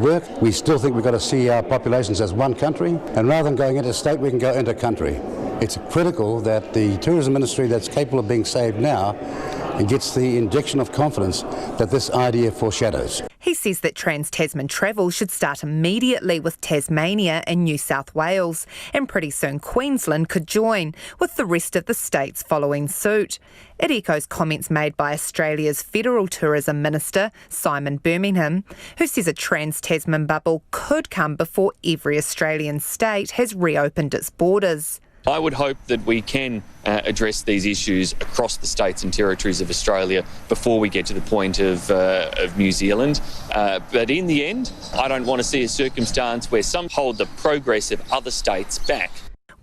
work. We still think we've got to see our populations as one country, and rather than going interstate, we can go inter-country. It's critical that the tourism industry that's capable of being saved now gets the injection of confidence that this idea foreshadows. He says that Trans-Tasman travel should start immediately with Tasmania and New South Wales, and pretty soon Queensland could join, with the rest of the states following suit. It echoes comments made by Australia's Federal Tourism Minister, Simon Birmingham, who says a Trans-Tasman bubble could come before every Australian state has reopened its borders. I would hope that we can address these issues across the states and territories of Australia before we get to the point of New Zealand. But in the end, I don't want to see a circumstance where some hold the progress of other states back.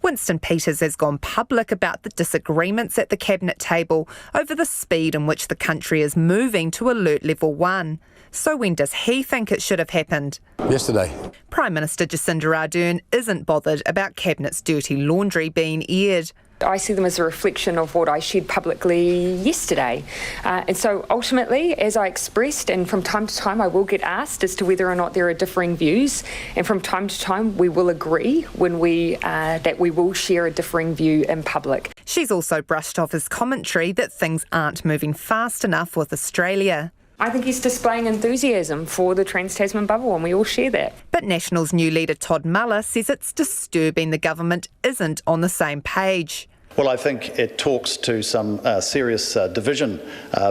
Winston Peters has gone public about the disagreements at the Cabinet table over the speed in which the country is moving to Alert Level 1. So when does he think it should have happened? Yesterday. Prime Minister Jacinda Ardern isn't bothered about Cabinet's dirty laundry being aired. I see them as a reflection of what I shared publicly yesterday. And so ultimately, as I expressed, and from time to time I will get asked as to whether or not there are differing views, and from time to time we will agree when that we will share a differing view in public. She's also brushed off his commentary that things aren't moving fast enough with Australia. I think he's displaying enthusiasm for the Trans-Tasman bubble, and we all share that. But National's new leader Todd Muller says it's disturbing the government isn't on the same page. Well, I think it talks to some serious division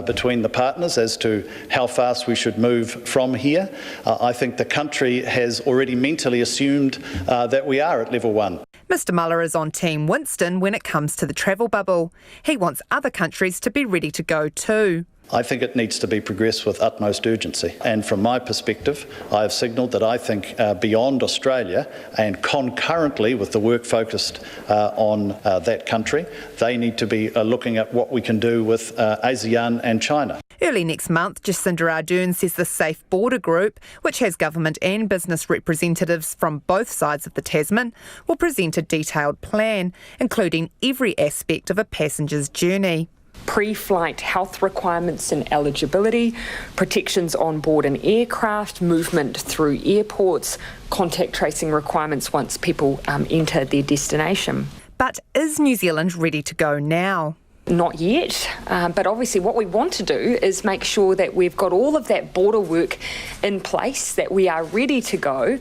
between the partners as to how fast we should move from here. I think the country has already mentally assumed that we are at level 1. Mr Muller is on Team Winston when it comes to the travel bubble. He wants other countries to be ready to go too. I think it needs to be progressed with utmost urgency. And from my perspective, I have signalled that I think beyond Australia and concurrently with the work focused on that country, they need to be looking at what we can do with ASEAN and China. Early next month, Jacinda Ardern says the Safe Border Group, which has government and business representatives from both sides of the Tasman, will present a detailed plan, including every aspect of a passenger's journey. Pre-flight health requirements and eligibility, protections on board an aircraft, movement through airports, contact tracing requirements once people enter their destination. But is New Zealand ready to go now? Not yet, but obviously what we want to do is make sure that we've got all of that border work in place, that we are ready to go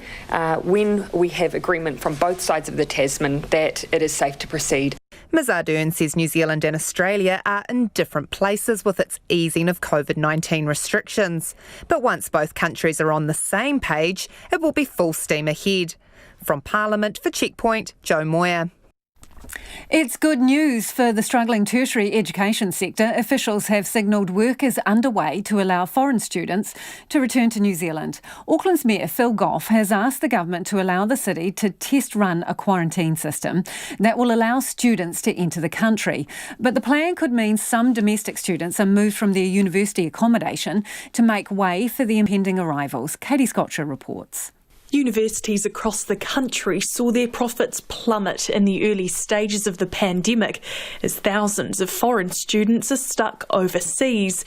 when we have agreement from both sides of the Tasman that it is safe to proceed. Ms Ardern says New Zealand and Australia are in different places with its easing of COVID-19 restrictions. But once both countries are on the same page, it will be full steam ahead. From Parliament for Checkpoint, Jo Moyer. It's good news for the struggling tertiary education sector. Officials have signalled work is underway to allow foreign students to return to New Zealand. Auckland's Mayor Phil Goff has asked the government to allow the city to test run a quarantine system that will allow students to enter the country. But the plan could mean some domestic students are moved from their university accommodation to make way for the impending arrivals. Katie Scotcher reports. Universities across the country saw their profits plummet in the early stages of the pandemic as thousands of foreign students are stuck overseas.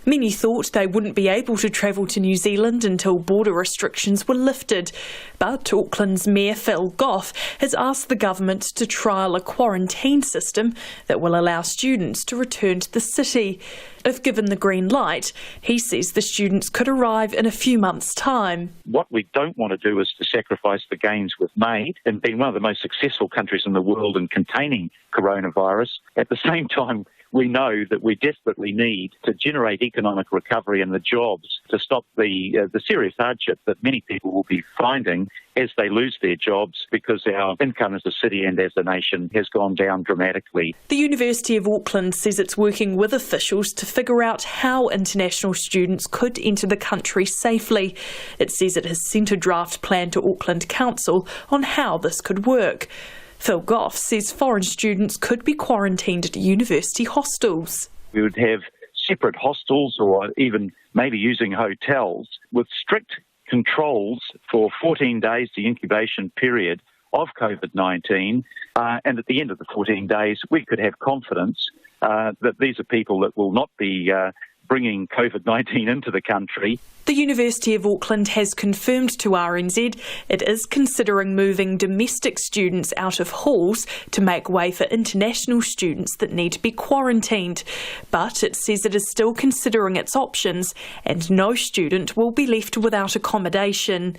Many thought they wouldn't be able to travel to New Zealand until border restrictions were lifted. But Auckland's Mayor Phil Goff has asked the government to trial a quarantine system that will allow students to return to the city. If given the green light, he says the students could arrive in a few months' time. What we don't want to do is to sacrifice the gains we've made in being one of the most successful countries in the world in containing coronavirus. At the same time, we know that we desperately need to generate economic recovery and the jobs to stop the serious hardship that many people will be finding as they lose their jobs because our income as a city and as a nation has gone down dramatically. The University of Auckland says it's working with officials to figure out how international students could enter the country safely. It says it has sent a draft plan to Auckland Council on how this could work. Phil Goff says foreign students could be quarantined at university hostels. We would have separate hostels or even maybe using hotels with strict controls for 14 days, the incubation period of COVID-19. And at the end of the 14 days, we could have confidence that these are people that will not be bringing COVID-19 into the country. The University of Auckland has confirmed to RNZ it is considering moving domestic students out of halls to make way for international students that need to be quarantined. But it says it is still considering its options and no student will be left without accommodation.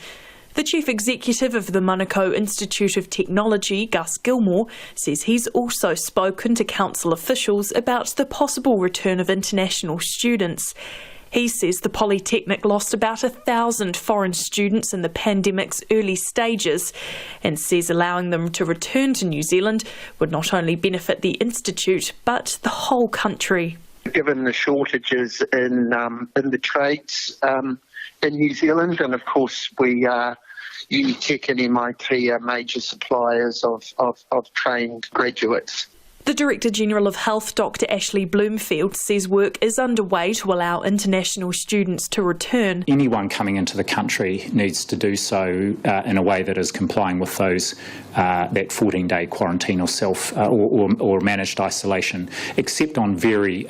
The Chief Executive of the Manukau Institute of Technology, Gus Gilmore, says he's also spoken to council officials about the possible return of international students. He says the Polytechnic lost about 1,000 foreign students in the pandemic's early stages and says allowing them to return to New Zealand would not only benefit the institute but the whole country. Given the shortages in the trades in New Zealand, and of course UTech and MIT are major suppliers of trained graduates. The Director General of Health, Dr Ashley Bloomfield, says work is underway to allow international students to return. Anyone coming into the country needs to do so in a way that is complying with those that 14-day quarantine or or managed isolation, except on very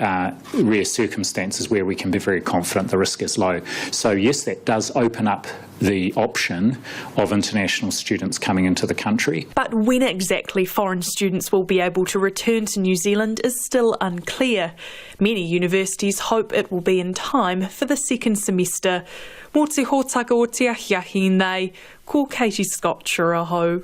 rare circumstances where we can be very confident the risk is low. So yes, that does open up the option of international students coming into the country. But when exactly foreign students will be able to return to New Zealand is still unclear. Many universities hope it will be in time for the second semester. Mō te hōtaka o te ahiahi nei, ko Katie Scott Churaho.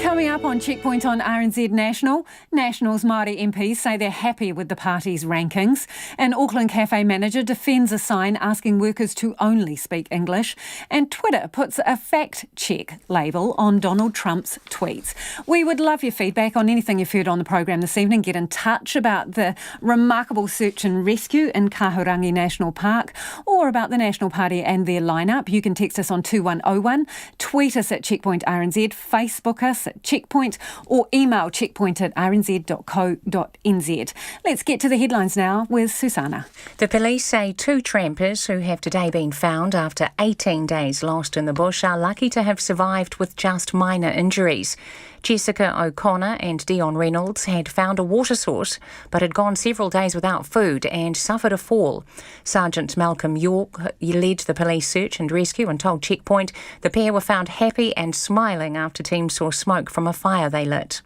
Coming up on Checkpoint on RNZ National, Nationals Māori MPs say they're happy with the party's rankings. An Auckland cafe manager defends a sign asking workers to only speak English. And Twitter puts a fact-check label on Donald Trump's tweets. We would love your feedback on anything you've heard on the program this evening. Get in touch about the remarkable search and rescue in Kahurangi National Park or about the National Party and their lineup. You can text us on 2101, tweet us at Checkpoint RNZ, Facebook us at Checkpoint or email checkpoint@rnz.co.nz. Let's get to the headlines now with Susanna. The police say 2 trampers who have today been found after 18 days lost in the bush are lucky to have survived with just minor injuries. Jessica O'Connor and Dion Reynolds had found a water source but had gone several days without food and suffered a fall. Sergeant Malcolm York led the police search and rescue and told Checkpoint the pair were found happy and smiling after teams saw smoke from a fire they lit.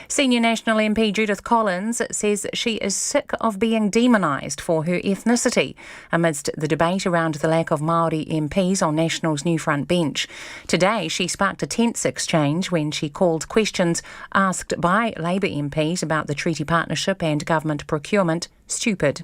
Senior National MP Judith Collins says she is sick of being demonised for her ethnicity amidst the debate around the lack of Māori MPs on National's new front bench. Today she sparked a tense exchange when she called questions asked by Labour MPs about the treaty partnership and government procurement stupid.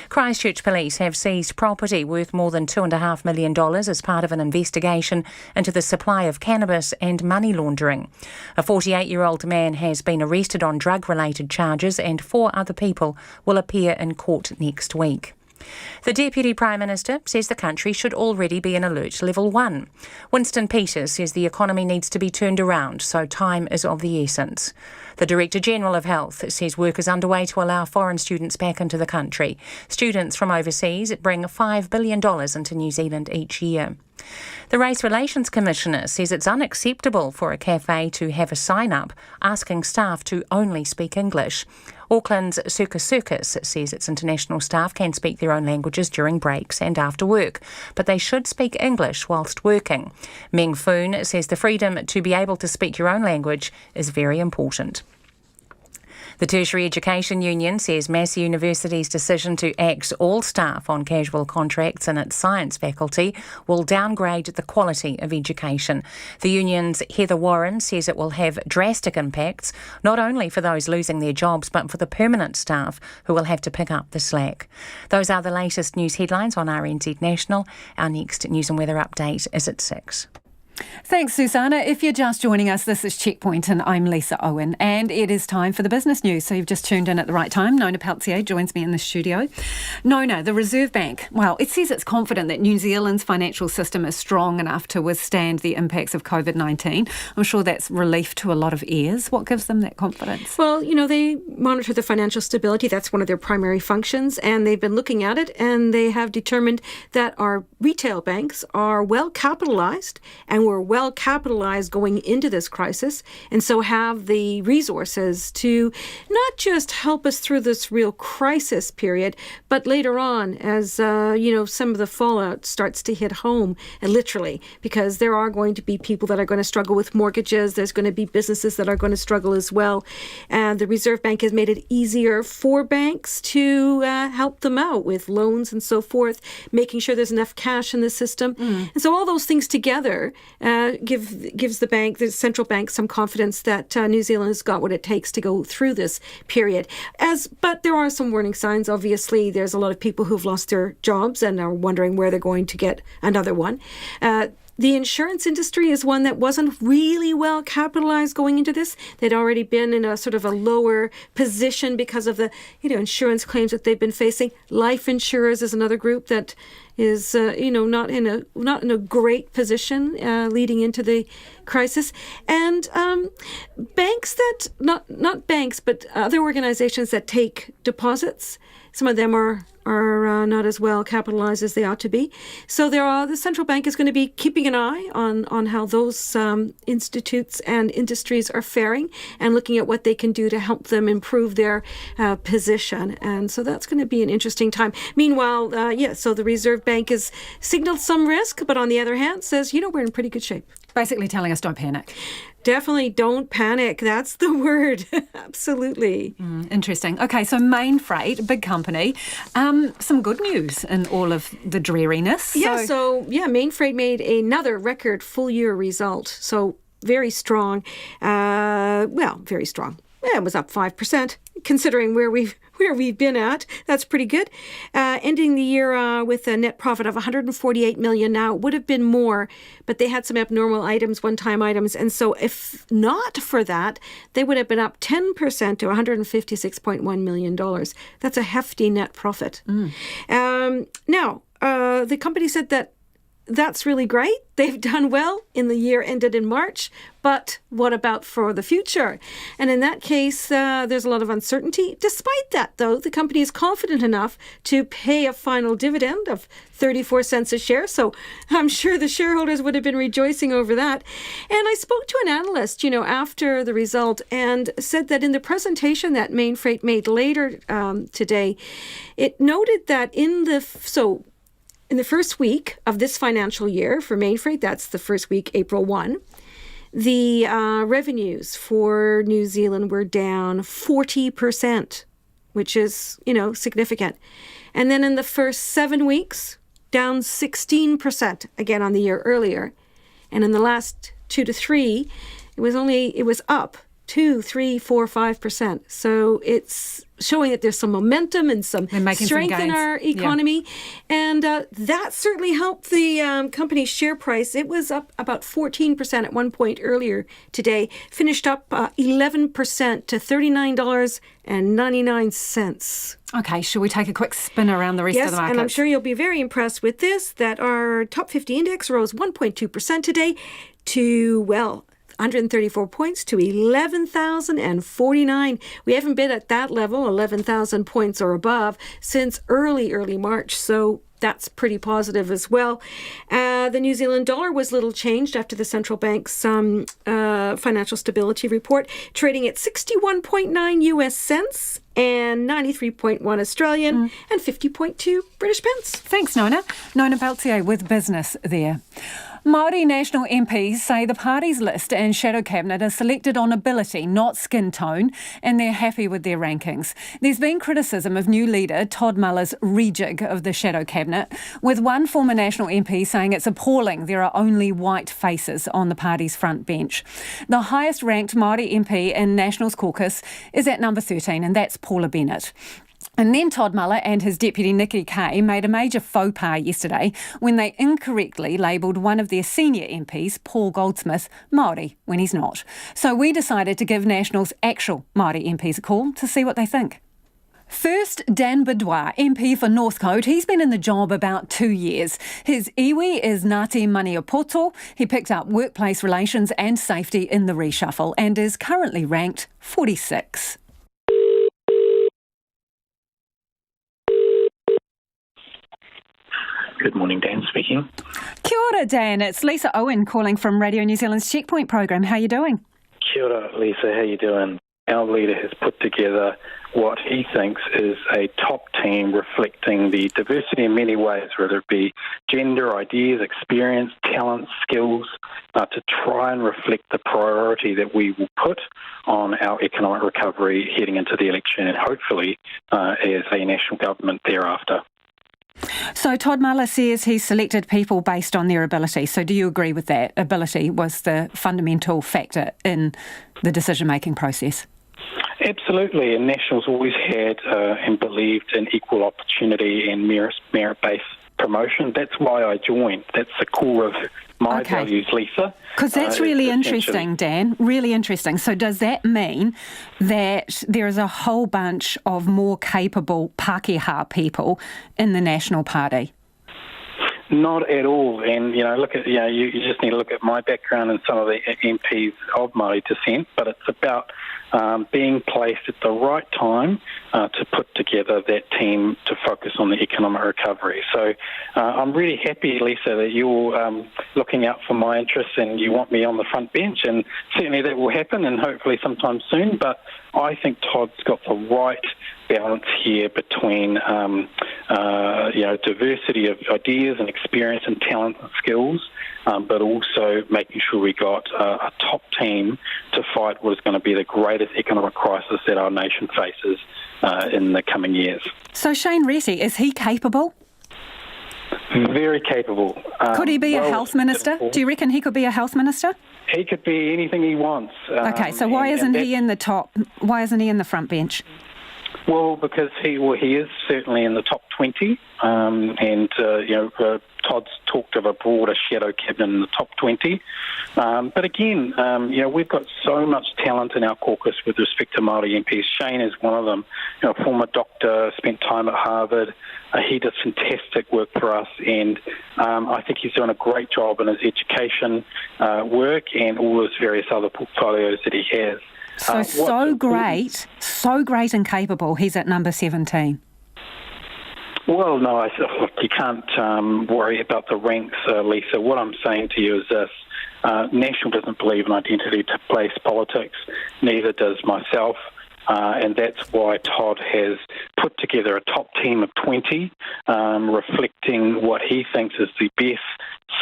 Christchurch police have seized property worth more than $2.5 million as part of an investigation into the supply of cannabis and money laundering. A 48-year-old man has been arrested on drug-related charges and 4 other people will appear in court next week. The Deputy Prime Minister says the country should already be in alert level 1. Winston Peters says the economy needs to be turned around, so time is of the essence. The Director General of Health says work is underway to allow foreign students back into the country. Students from overseas bring $5 billion into New Zealand each year. The Race Relations Commissioner says it's unacceptable for a cafe to have a sign-up asking staff to only speak English. Auckland's Circus says its international staff can speak their own languages during breaks and after work, but they should speak English whilst working. Meng Foon says the freedom to be able to speak your own language is very important. The Tertiary Education Union says Massey University's decision to axe all staff on casual contracts in its science faculty will downgrade the quality of education. The union's Heather Warren says it will have drastic impacts, not only for those losing their jobs, but for the permanent staff who will have to pick up the slack. Those are the latest news headlines on RNZ National. Our next news and weather update is at 6. Thanks, Susanna. If you're just joining us, this is Checkpoint and I'm Lisa Owen. And it is time for the business news. So you've just tuned in at the right time. Nona Peltier joins me in the studio. Nona, the Reserve Bank, well, it says it's confident that New Zealand's financial system is strong enough to withstand the impacts of COVID-19. I'm sure that's relief to a lot of ears. What gives them that confidence? Well, they monitor the financial stability. That's one of their primary functions. And they've been looking at it and they have determined that our retail banks are well capitalised and were well capitalized going into this crisis, and so have the resources to not just help us through this real crisis period, but later on as, some of the fallout starts to hit home, literally, because there are going to be people that are going to struggle with mortgages. There's going to be businesses that are going to struggle as well. And the Reserve Bank has made it easier for banks to help them out with loans and so forth, making sure there's enough cash in the system. And so all those things together gives the central bank, some confidence that New Zealand has got what it takes to go through this period. But there are some warning signs. Obviously, there's a lot of people who've lost their jobs and are wondering where they're going to get another one. The insurance industry is one that wasn't really well capitalized going into this. They'd already been in a sort of a lower position because of the, insurance claims that they've been facing. Life insurers is another group that is, not in a great position leading into the crisis. And banks that, not banks, but other organizations that take deposits, some of them are not as well capitalized as they ought to be. So the central bank is going to be keeping an eye on how those institutes and industries are faring and looking at what they can do to help them improve their position. And so that's going to be an interesting time. Meanwhile, so the Reserve Bank has signaled some risk, but on the other hand says, we're in pretty good shape. Basically telling us don't panic. Definitely don't panic. That's the word. Absolutely. Interesting. Okay, so Mainframe, big company. Some good news in all of the dreariness. Mainframe made another record full-year result. So very strong. Very strong. Yeah, it was up 5%, considering where we've been at. That's pretty good. Ending the year with a net profit of $148 million. Now, it would have been more, but they had some abnormal items, one-time items. And so if not for that, they would have been up 10% to $156.1 million. That's a hefty net profit. Now, the company said that that's really great. They've done well in the year ended in March, but what about for the future? And in that case, there's a lot of uncertainty. Despite that, though, the company is confident enough to pay a final dividend of 34 cents a share. So I'm sure the shareholders would have been rejoicing over that. And I spoke to an analyst, after the result and said that in the presentation that Mainframe made later today, it noted that in the first week of this financial year for Mainframe, that's the first week, April 1, the revenues for New Zealand were down 40%, which is, significant. And then in the first 7 weeks, down 16%, again on the year earlier. And in the last 2 to 3, it was up 2, 3, 4, 5%. So it's showing that there's some momentum and some strength in our economy. Yeah. And that certainly helped the company's share price. It was up about 14% at one point earlier today, finished up 11% to $39.99. Okay, shall we take a quick spin around the rest of the market? Yes, and I'm sure you'll be very impressed with this, that our top 50 index rose 1.2% today to, 134 points to 11,049. We haven't been at that level, 11,000 points or above, since early March. So that's pretty positive as well. The New Zealand dollar was little changed after the central bank's financial stability report, trading at 61.9 US cents and 93.1 Australian and 50.2 British pence. Thanks, Nona. Nona Peltier with business there. Māori National MPs say the party's list and shadow cabinet are selected on ability, not skin tone, and they're happy with their rankings. There's been criticism of new leader Todd Muller's rejig of the shadow cabinet, with one former National MP saying it's appalling there are only white faces on the party's front bench. The highest ranked Māori MP in Nationals caucus is at number 13, and that's Paula Bennett. And then Todd Muller and his deputy Nikki Kay made a major faux pas yesterday when they incorrectly labelled one of their senior MPs, Paul Goldsmith, Māori when he's not. So we decided to give National's actual Māori MPs a call to see what they think. First, Dan Bidwar, MP for Northcote. He's been in the job about 2 years. His iwi is Ngāti Maniapoto. He picked up workplace relations and safety in the reshuffle and is currently ranked 46. Good morning, Dan speaking. Kia ora, Dan. It's Lisa Owen calling from Radio New Zealand's Checkpoint program. How are you doing? Kia ora, Lisa. How you doing? Our leader has put together what he thinks is a top team reflecting the diversity in many ways, whether it be gender, ideas, experience, talent, skills, to try and reflect the priority that we will put on our economic recovery heading into the election and hopefully as a national government thereafter. So Todd Muller says he's selected people based on their ability. So do you agree with that? Ability was the fundamental factor in the decision-making process. Absolutely, and Nationals always had and believed in equal opportunity and merit-based promotion. That's why I joined. That's the core of my values, Lisa. Because that's really interesting, Dan, really interesting. So does that mean that there is a whole bunch of more capable Pākehā people in the National Party? Not at all, and you just need to look at my background and some of the MPs of Māori descent, but it's about being placed at the right time to put together that team to focus on the economic recovery. So I'm really happy, Lisa, that you're looking out for my interests and you want me on the front bench, and certainly that will happen and hopefully sometime soon, but I think Todd's got the right balance here between diversity of ideas and experience and talent and skills, but also making sure we got a top team to fight what is going to be the greatest economic crisis that our nation faces in the coming years. So Shane Reti, is he capable? Very capable. Could he be a health minister? Do you reckon he could be a health minister? He could be anything he wants. Okay, so why isn't he in the top? Why isn't he in the front bench? Well, because he is certainly in the top 20, Todd's talked of a broader shadow cabinet in the top 20. But again, we've got so much talent in our caucus with respect to Māori MPs. Shane is one of them. Former doctor, spent time at Harvard. He does fantastic work for us, and I think he's doing a great job in his education work and all his various other portfolios that he has. So great and capable, he's at number 17. Well, no, look, you can't worry about the ranks, Lisa. What I'm saying to you is this. National doesn't believe in identity-based politics, neither does myself, and that's why Todd has put together a top team of 20, reflecting what he thinks is the best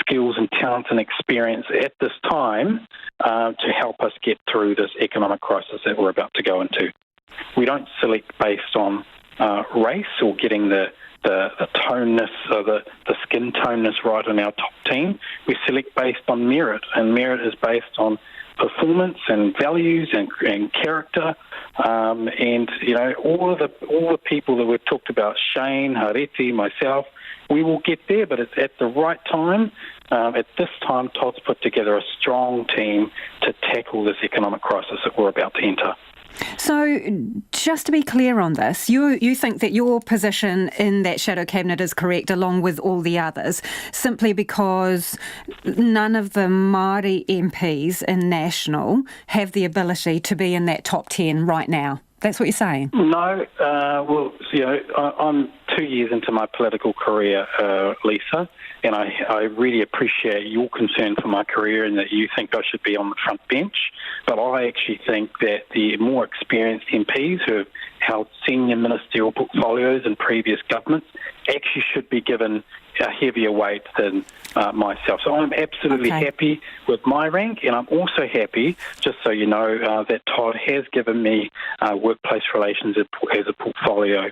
skills and talent and experience at this time to help us get through this economic crisis that we're about to go into. We don't select based on race or getting the toneness, the skin toneness right on our top team. We select based on merit, and merit is based on performance and values and character, and all the people that we've talked about, Shane, Hareti, myself, we will get there, but it's at the right time. At this time, Todd's put together a strong team to tackle this economic crisis that we're about to enter. So, just to be clear on this, you think that your position in that shadow cabinet is correct along with all the others, simply because none of the Māori MPs in National have the ability to be in that top 10 right now? That's what you're saying? No. I'm 2 years into my political career, Lisa, and I really appreciate your concern for my career and that you think I should be on the front bench. But I actually think that the more experienced MPs who have held senior ministerial portfolios in previous governments actually should be given a heavier weight than myself. So I'm absolutely happy with my rank, and I'm also happy, just so you know, that Todd has given me workplace relations as a portfolio.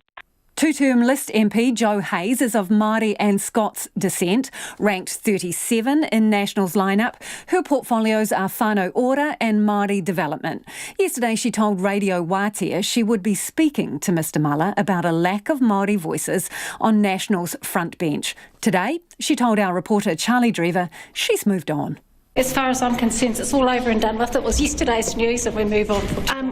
Two-term List MP Joe Hayes is of Māori and Scots descent, ranked 37 in National's lineup. Her portfolios are whānau ora and Māori development. Yesterday she told Radio Wātea she would be speaking to Mr Muller about a lack of Māori voices on National's front bench. Today, she told our reporter Charlie Drever she's moved on. As far as I'm concerned, it's all over and done with. It was yesterday's news and we move on.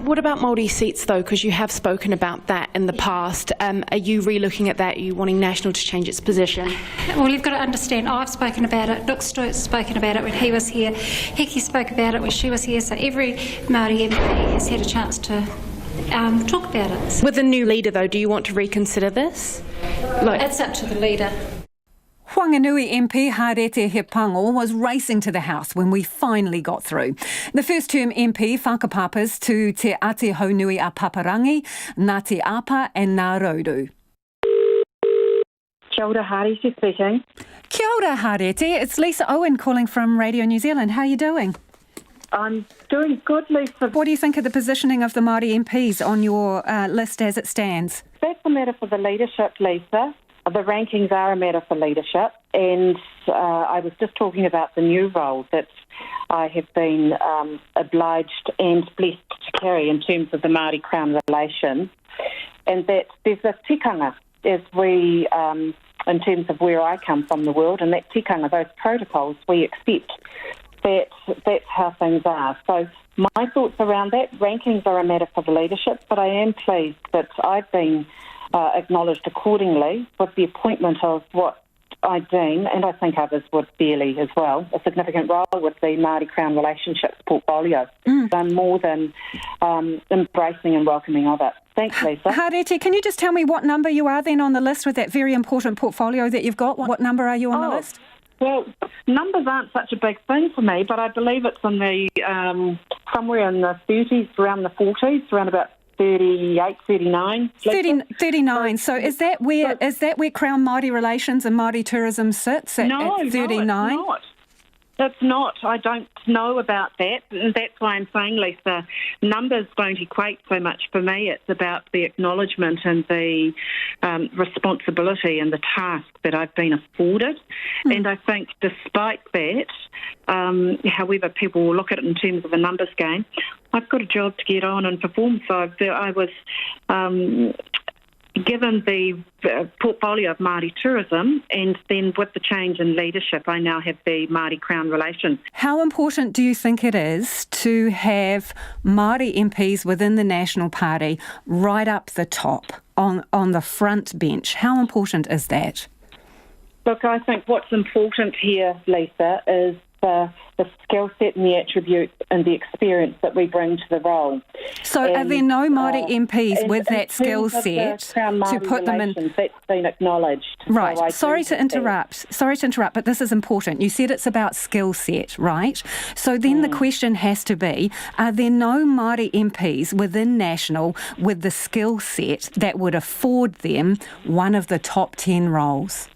What about Māori seats, though? Because you have spoken about that in the past. Are you re-looking at that? Are you wanting National to change its position? Well, you've got to understand, I've spoken about it, Nick Stewart's spoken about it when he was here, Heki spoke about it when she was here, so every Māori MP has had a chance to talk about it. With a new leader, though, do you want to reconsider this? It's up to the leader. Whanganui MP Harete Hepango was racing to the House when we finally got through. The first-term MP whakapapas to Te Ate Haunui a Paparangi, Ngāti Apa and Ngārouru. Kia ora, Harete speaking. Kia ora, Harete. It's Lisa Owen calling from Radio New Zealand. How are you doing? I'm doing good, Lisa. What do you think of the positioning of the Māori MPs on your list as it stands? That's a matter for the leadership, Lisa. The rankings are a matter for leadership, and I was just talking about the new role that I have been obliged and blessed to carry in terms of the Māori Crown relations, and that there's a tikanga as we, in terms of where I come from the world, and that tikanga, those protocols, we accept that's how things are. So my thoughts around that, rankings are a matter for the leadership, but I am pleased that I've been acknowledged accordingly with the appointment of what I deem, and I think others would fairly as well, a significant role with the Māori Crown relationships portfolio. I'm more than embracing and welcoming of it. Thanks, Lisa. Harete, can you just tell me what number you are then on the list with that very important portfolio that you've got? What number are you on the list? Well, numbers aren't such a big thing for me, but I believe it's in the somewhere in the 30s, around the 40s, around about 38, 39. 39. So is that where Crown Māori relations and Māori tourism sits at 39? No, it's not. It's not. I don't know about that. And that's why I'm saying, Lisa, numbers don't equate so much for me. It's about the acknowledgement and the responsibility and the task that I've been afforded. And I think despite that, however people will look at it in terms of a numbers game, I've got a job to get on and perform. So I was given the portfolio of Māori tourism, and then with the change in leadership, I now have the Māori Crown relations. How important do you think it is to have Māori MPs within the National Party right up the top, on the front bench? How important is that? Look, I think what's important here, Lisa, is the skill set and the attributes and the experience that we bring to the role. So are there no Māori MPs with that skill set to put them in? That's been acknowledged. Right. So Sorry to interrupt, but this is important. You said it's about skill set, right? So then the question has to be, are there no Māori MPs within National with the skill set that would afford them one of the top 10 roles?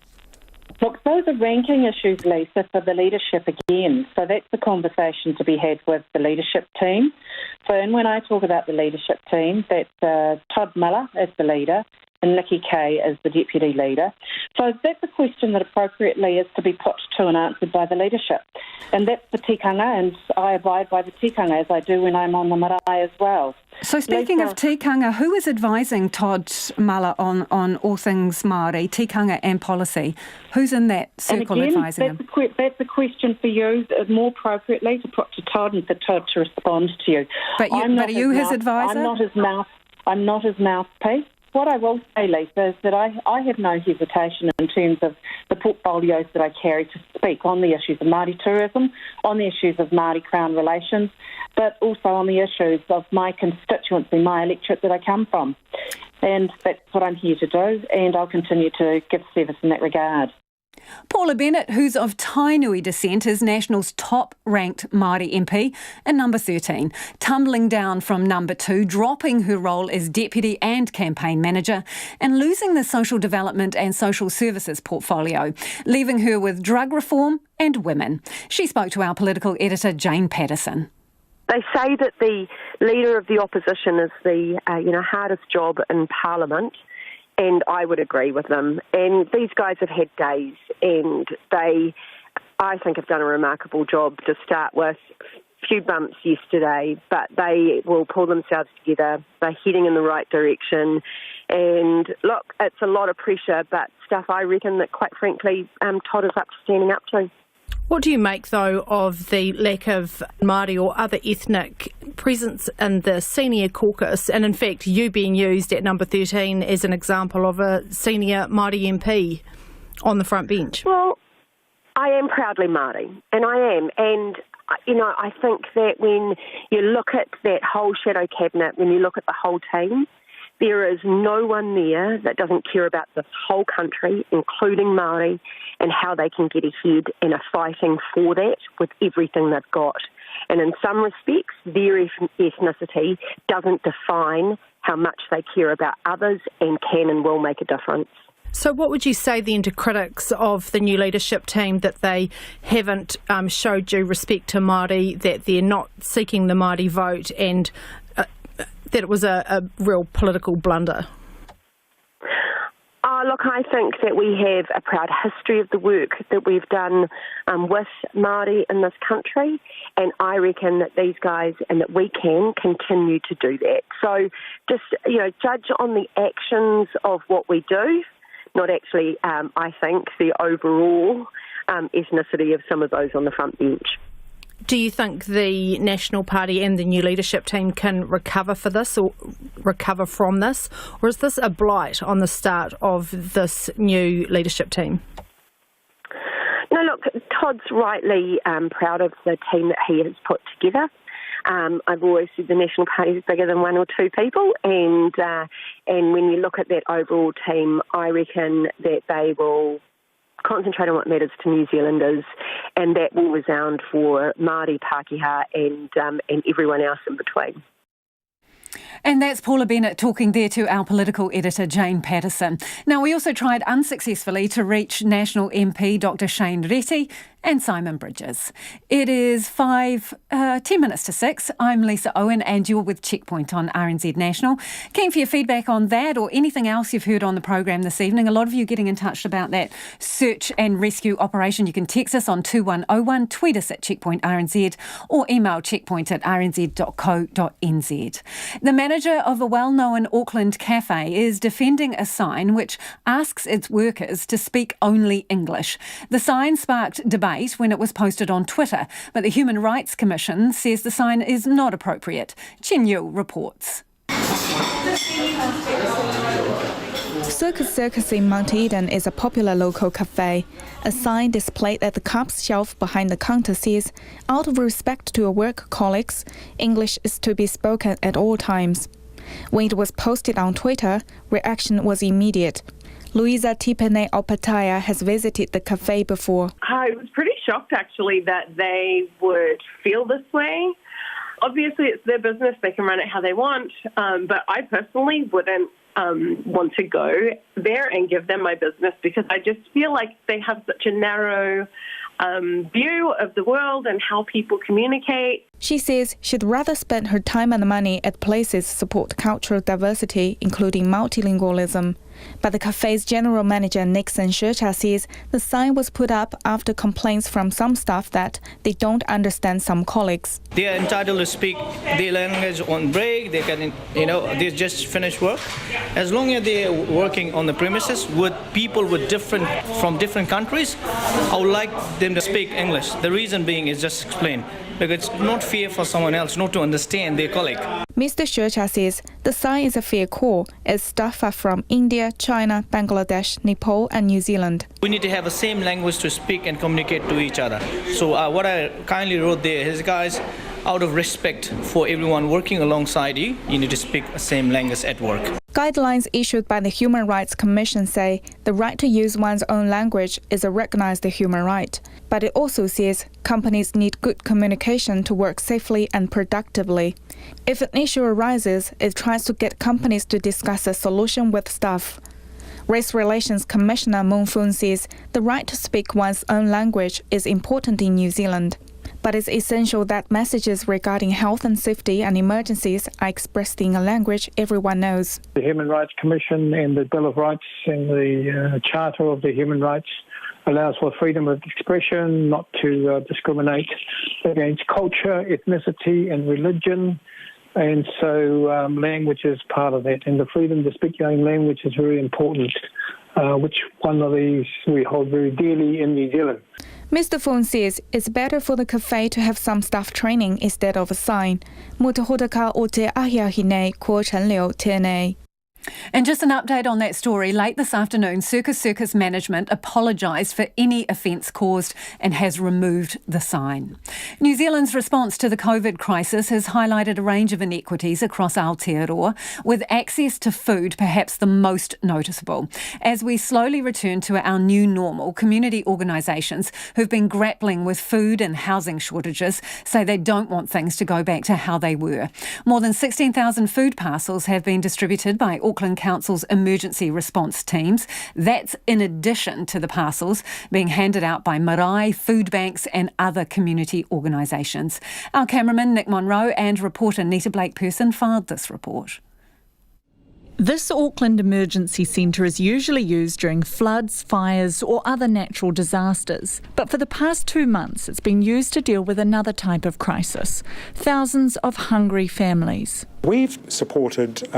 Look, those are ranking issues, Lisa, for the leadership again. So that's the conversation to be had with the leadership team. So, and when I talk about the leadership team, that's Todd Miller as the leader and Nikki Kay as the deputy leader. So that's a question that appropriately is to be put to and answered by the leadership. And that's the tikanga, and I abide by the tikanga as I do when I'm on the marae as well. So speaking of tikanga, who is advising Todd Miller on all things Māori, tikanga and policy? Who's in that circle advising him? That's a question for you, more appropriately to put to Todd and for Todd to respond to you. But are you his advisor? I'm not his mouthpiece. What I will say, Lisa, is that I have no hesitation in terms of the portfolios that I carry to speak on the issues of Māori tourism, on the issues of Māori Crown relations, but also on the issues of my constituency, my electorate that I come from. And that's what I'm here to do, and I'll continue to give service in that regard. Paula Bennett, who's of Tainui descent, is National's top-ranked Māori MP and number 13, tumbling down from number 2, dropping her role as deputy and campaign manager and losing the social development and social services portfolio, leaving her with drug reform and women. She spoke to our political editor, Jane Patterson. They say that the leader of the opposition is the hardest job in Parliament. And I would agree with them. And these guys have had days, and they, I think, have done a remarkable job to start with. A few bumps yesterday, but they will pull themselves together. They're heading in the right direction. And look, it's a lot of pressure, but stuff I reckon that, quite frankly, Todd is up to standing up to. What do you make, though, of the lack of Māori or other ethnic presence in the senior caucus, and in fact you being used at number 13 as an example of a senior Māori MP on the front bench? Well, I am proudly Māori, and I am. And, I think that when you look at that whole shadow cabinet, when you look at the whole team, There is no one there that doesn't care about this whole country, including Māori, and how they can get ahead and are fighting for that with everything they've got. And in some respects, their ethnicity doesn't define how much they care about others and can and will make a difference. So what would you say then to critics of the new leadership team, that they haven't showed due respect to Māori, that they're not seeking the Māori vote, and that it was a real political blunder? Look, I think that we have a proud history of the work that we've done with Māori in this country, and I reckon that these guys and that we can continue to do that. So just, judge on the actions of what we do, not actually, I think, the overall ethnicity of some of those on the front bench. Do you think the National Party and the new leadership team can recover for this, or recover from this, or is this a blight on the start of this new leadership team? No, look, Todd's rightly proud of the team that he has put together. I've always said the National Party is bigger than one or two people, and when you look at that overall team, I reckon that they will concentrate on what matters to New Zealanders, and that will resound for Māori, Pākehā and everyone else in between. And that's Paula Bennett talking there to our political editor, Jane Patterson. Now, we also tried unsuccessfully to reach National MP Dr Shane Reti and Simon Bridges. It is 10 minutes to 6. I'm Lisa Owen and you're with Checkpoint on RNZ National. Keen for your feedback on that or anything else you've heard on the program this evening. A lot of you getting in touch about that search and rescue operation. You can text us on 2101, tweet us at Checkpoint RNZ or email checkpoint@rnz.co.nz. The manager of a well-known Auckland cafe is defending a sign which asks its workers to speak only English. The sign sparked debate when it was posted on Twitter, but the Human Rights Commission says the sign is not appropriate. Chen Yu reports. Circus in Mount Eden is a popular local cafe. A sign displayed at the cup's shelf behind the counter says, "Out of respect to your work colleagues, English is to be spoken at all times." When it was posted on Twitter, reaction was immediate. Louisa Tipene Opataya has visited the cafe before. I was pretty shocked, actually, that they would feel this way. Obviously, it's their business. They can run it how they want. But I personally wouldn't want to go there and give them my business because I just feel like they have such a narrow view of the world and how people communicate. She says she'd rather spend her time and money at places support cultural diversity, including multilingualism. But the cafe's general manager, Nixon Shercha, says the sign was put up after complaints from some staff that they don't understand some colleagues. They are entitled to speak their language on break. They can, they just finish work. As long as they are working on the premises with people from different countries, I would like them to speak English. The reason being is just explain, because it's not fair for someone else not to understand their colleague. Mr. Shercha says the sign is a fair call as staff are from India, China, Bangladesh, Nepal and New Zealand. We need to have the same language to speak and communicate to each other. So what I kindly wrote there is, guys, out of respect for everyone working alongside you, you need to speak the same language at work. Guidelines issued by the Human Rights Commission say the right to use one's own language is a recognized human right. But it also says companies need good communication to work safely and productively. If an issue arises, it tries to get companies to discuss a solution with staff. Race Relations Commissioner Moon Foon says the right to speak one's own language is important in New Zealand. But it's essential that messages regarding health and safety and emergencies are expressed in a language everyone knows. The Human Rights Commission and the Bill of Rights and the Charter of the Human Rights allows for freedom of expression, not to discriminate against culture, ethnicity and religion. And so language is part of that. And the freedom to speak your own language is very important, which one of these we hold very dearly in New Zealand. Mr. Foon says it's better for the cafe to have some staff training instead of a sign. Mutahotaka o te ahiahi nei ko Chen Liu tēnei. And just an update on that story. Late this afternoon, Circus Management apologised for any offence caused and has removed the sign. New Zealand's response to the COVID crisis has highlighted a range of inequities across Aotearoa, with access to food perhaps the most noticeable. As we slowly return to our new normal, community organisations who've been grappling with food and housing shortages say they don't want things to go back to how they were. More than 16,000 food parcels have been distributed by Auckland Council's emergency response teams. That's in addition to the parcels being handed out by marae, food banks and other community organisations. Our cameraman Nick Monroe and reporter Nita Blake-Person filed this report. This Auckland Emergency Centre is usually used during floods, fires or other natural disasters. But for the past 2 months, it's been used to deal with another type of crisis: thousands of hungry families. We've supported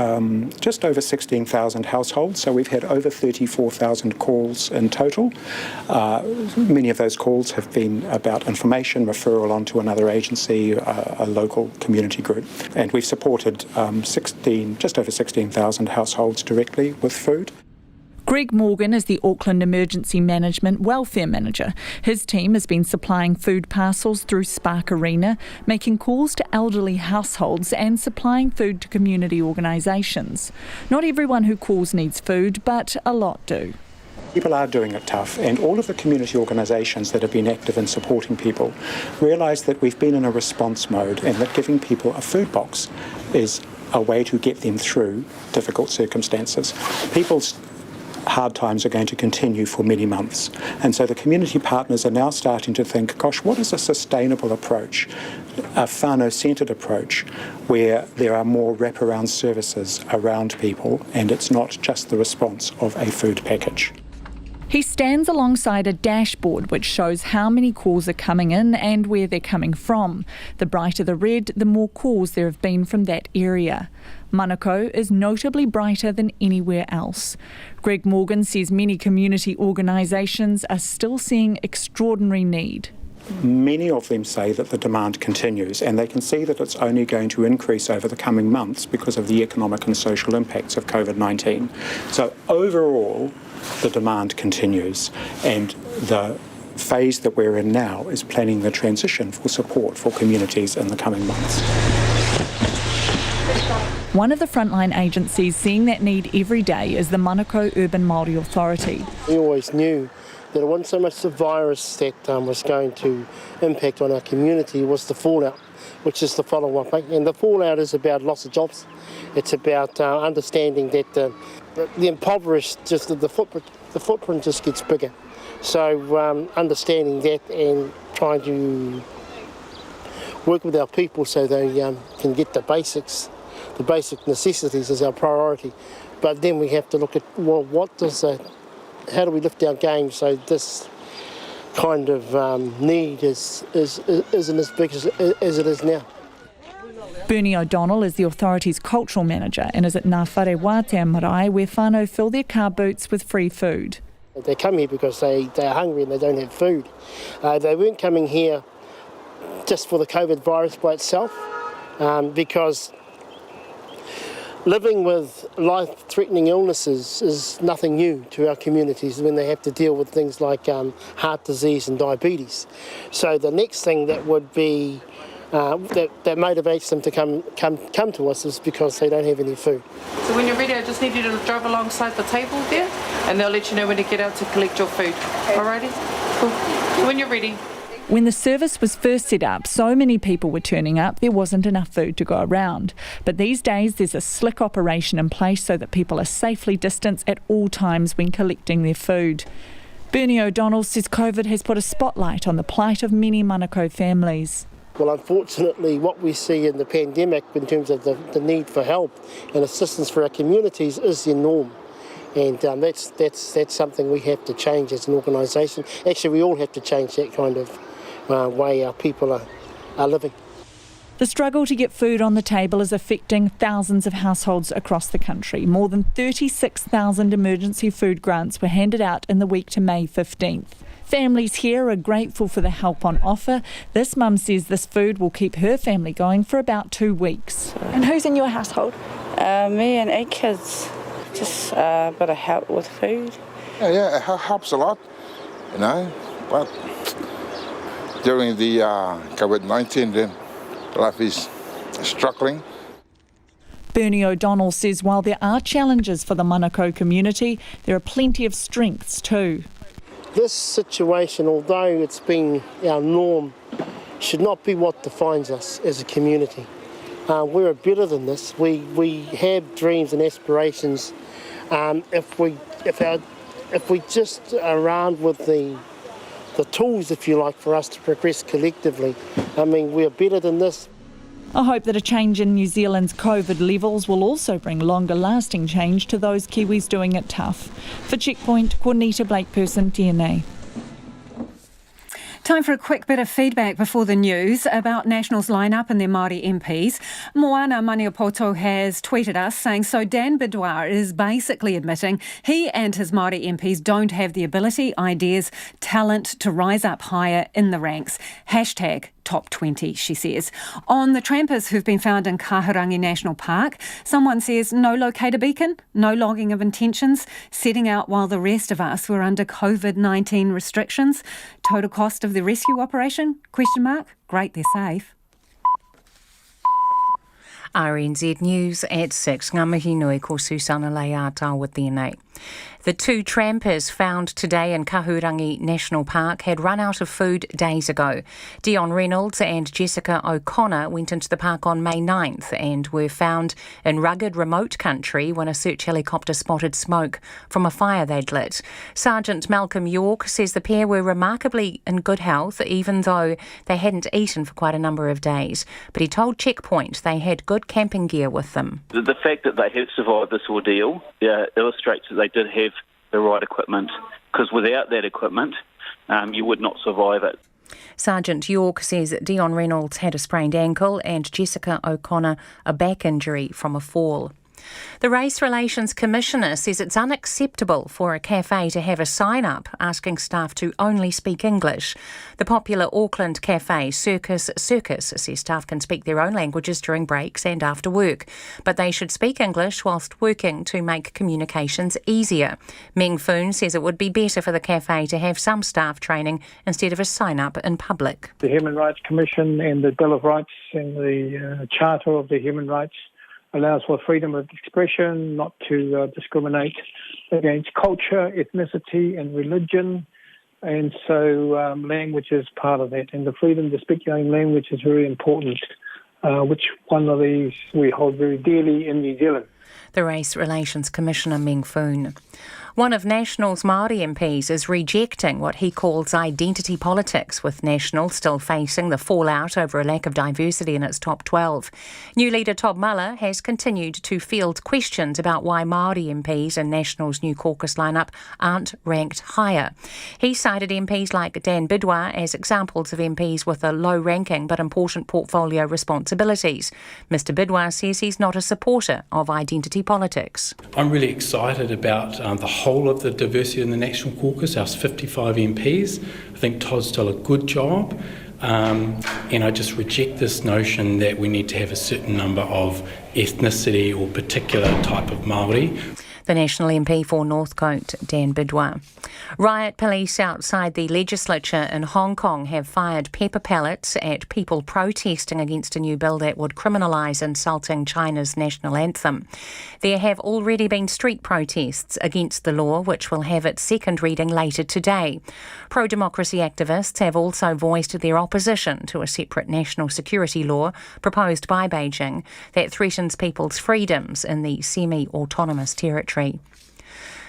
just over 16,000 households, so we've had over 34,000 calls in total. Many of those calls have been about information, referral onto another agency, a local community group. And we've supported just over 16,000 households directly with food. Greg Morgan is the Auckland Emergency Management Welfare Manager. His team has been supplying food parcels through Spark Arena, making calls to elderly households and supplying food to community organisations. Not everyone who calls needs food, but a lot do. People are doing it tough, and all of the community organisations that have been active in supporting people realise that we've been in a response mode and that giving people a food box is a way to get them through difficult circumstances. People's hard times are going to continue for many months. And so the community partners are now starting to think, gosh, what is a sustainable approach, a whānau-centred approach, where there are more wraparound services around people and it's not just the response of a food package. He stands alongside a dashboard which shows how many calls are coming in and where they're coming from. The brighter the red, the more calls there have been from that area. Manukau is notably brighter than anywhere else. Greg Morgan says many community organisations are still seeing extraordinary need. Many of them say that the demand continues, and they can see that it's only going to increase over the coming months because of the economic and social impacts of COVID-19. So overall, the demand continues, and the phase that we're in now is planning the transition for support for communities in the coming months. One of the frontline agencies seeing that need every day is the Manukau Urban Māori Authority. We always knew that it wasn't so much the virus that was going to impact on our community, was the fallout, which is the follow-up. And the fallout is about loss of jobs. It's about understanding that the impoverished, just the footprint just gets bigger. So understanding that and trying to work with our people so they can get the basics, the basic necessities is our priority. But then we have to look at, well, how do we lift our game so this kind of need isn't as big as it is now. Bernie O'Donnell is the authority's cultural manager and is at Ngā Whare Wātea Marae, where whānau fill their car boots with free food. They come here because they are hungry and they don't have food. They weren't coming here just for the COVID virus by itself, because living with life-threatening illnesses is nothing new to our communities when they have to deal with things like heart disease and diabetes. So the next thing that would be that motivates them to come to us is because they don't have any food. So when you're ready, I just need you to drive alongside the table there, and they'll let you know when to get out to collect your food. Alrighty? Cool. So when you're ready. When the service was first set up, so many people were turning up, there wasn't enough food to go around. But these days, there's a slick operation in place so that people are safely distanced at all times when collecting their food. Bernie O'Donnell says COVID has put a spotlight on the plight of many Manukau families. Well, unfortunately, what we see in the pandemic in terms of the need for help and assistance for our communities is the norm. And that's something we have to change as an organisation. Actually, we all have to change that kind of way our people are living. The struggle to get food on the table is affecting thousands of households across the country. More than 36,000 emergency food grants were handed out in the week to May 15th. Families here are grateful for the help on offer. This mum says this food will keep her family going for about 2 weeks. And who's in your household? Me and 8 kids. just a bit of help with food. Yeah, it helps a lot, but during the COVID-19, then life is struggling. Bernie O'Donnell says while there are challenges for the Manukau community, there are plenty of strengths too. This situation, although it's been our norm, should not be what defines us as a community. We're better than this. We have dreams and aspirations. If we just are around with the tools, if you like, for us to progress collectively, we're better than this. I hope that a change in New Zealand's COVID levels will also bring longer lasting change to those Kiwis doing it tough. For Checkpoint, Cornita Blake-Person, TNA. Time for a quick bit of feedback before the news about Nationals line-up and their Māori MPs. Moana Maniapoto has tweeted us saying, so Dan Bidwar is basically admitting he and his Māori MPs don't have the ability, ideas, talent to rise up higher in the ranks. Hashtag top 20, she says. On the trampers who've been found in Kahurangi National Park, someone says no locator beacon, no logging of intentions, setting out while the rest of us were under COVID-19 restrictions. Total cost of the rescue operation? ? Great, they're safe. RNZ News at 6. Ngā mihi nui ko Susana Leata with tēnei. The two trampers found today in Kahurangi National Park had run out of food days ago. Dion Reynolds and Jessica O'Connor went into the park on May 9th and were found in rugged remote country when a search helicopter spotted smoke from a fire they'd lit. Sergeant Malcolm York says the pair were remarkably in good health even though they hadn't eaten for quite a number of days. But he told Checkpoint they had good camping gear with them. The fact that they have survived this ordeal illustrates that they did have the right equipment, because without that equipment, you would not survive it. Sergeant York says that Dion Reynolds had a sprained ankle and Jessica O'Connor a back injury from a fall. The Race Relations Commissioner says it's unacceptable for a cafe to have a sign-up asking staff to only speak English. The popular Auckland cafe Circus says staff can speak their own languages during breaks and after work, but they should speak English whilst working to make communications easier. Meng Foon says it would be better for the cafe to have some staff training instead of a sign-up in public. The Human Rights Commission and the Bill of Rights and the Charter of the Human Rights allows for freedom of expression, not to discriminate against culture, ethnicity and religion. And so language is part of that. And the freedom to speak your own language is very important, which one of these we hold very dearly in New Zealand. The Race Relations Commissioner Meng Foon. One of National's Māori MPs is rejecting what he calls identity politics, with National still facing the fallout over a lack of diversity in its top 12. New leader Todd Muller has continued to field questions about why Māori MPs in National's new caucus lineup aren't ranked higher. He cited MPs like Dan Bidwar as examples of MPs with a low ranking but important portfolio responsibilities. Mr Bidwar says he's not a supporter of identity politics. I'm really excited about the whole of the diversity in the National Caucus, our 55 MPs. I think Todd's done a good job, and I just reject this notion that we need to have a certain number of ethnicity or particular type of Māori. The National MP for Northcote, Dan Bidwar. Riot police outside the legislature in Hong Kong have fired pepper pellets at people protesting against a new bill that would criminalise insulting China's national anthem. There have already been street protests against the law, which will have its second reading later today. Pro-democracy activists have also voiced their opposition to a separate national security law proposed by Beijing that threatens people's freedoms in the semi-autonomous territory.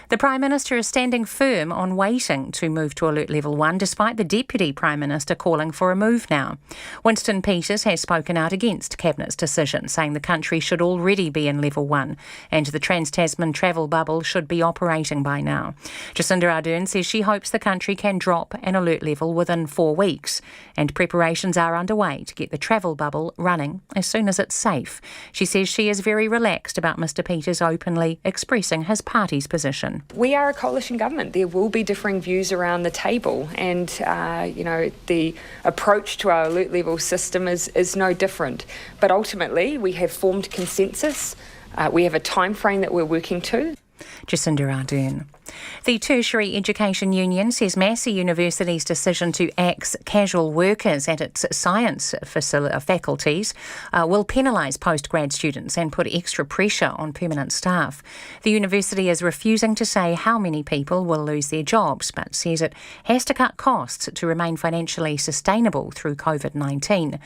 The Prime Minister is standing firm on waiting to move to Alert Level 1, despite the Deputy Prime Minister calling for a move now. Winston Peters has spoken out against Cabinet's decision, saying the country should already be in Level 1 and the Trans-Tasman travel bubble should be operating by now. Jacinda Ardern says she hopes the country can drop an alert level within 4 weeks, and preparations are underway to get the travel bubble running as soon as it's safe. She says she is very relaxed about Mr Peters openly expressing his party's position. We are a coalition government. There will be differing views around the table, and the approach to our alert level system is no different. But ultimately, we have formed consensus. We have a time frame that we're working to. Jacinda Ardern. The Tertiary Education Union says Massey University's decision to axe casual workers at its science faculties will penalise postgrad students and put extra pressure on permanent staff. The university is refusing to say how many people will lose their jobs, but says it has to cut costs to remain financially sustainable through COVID-19.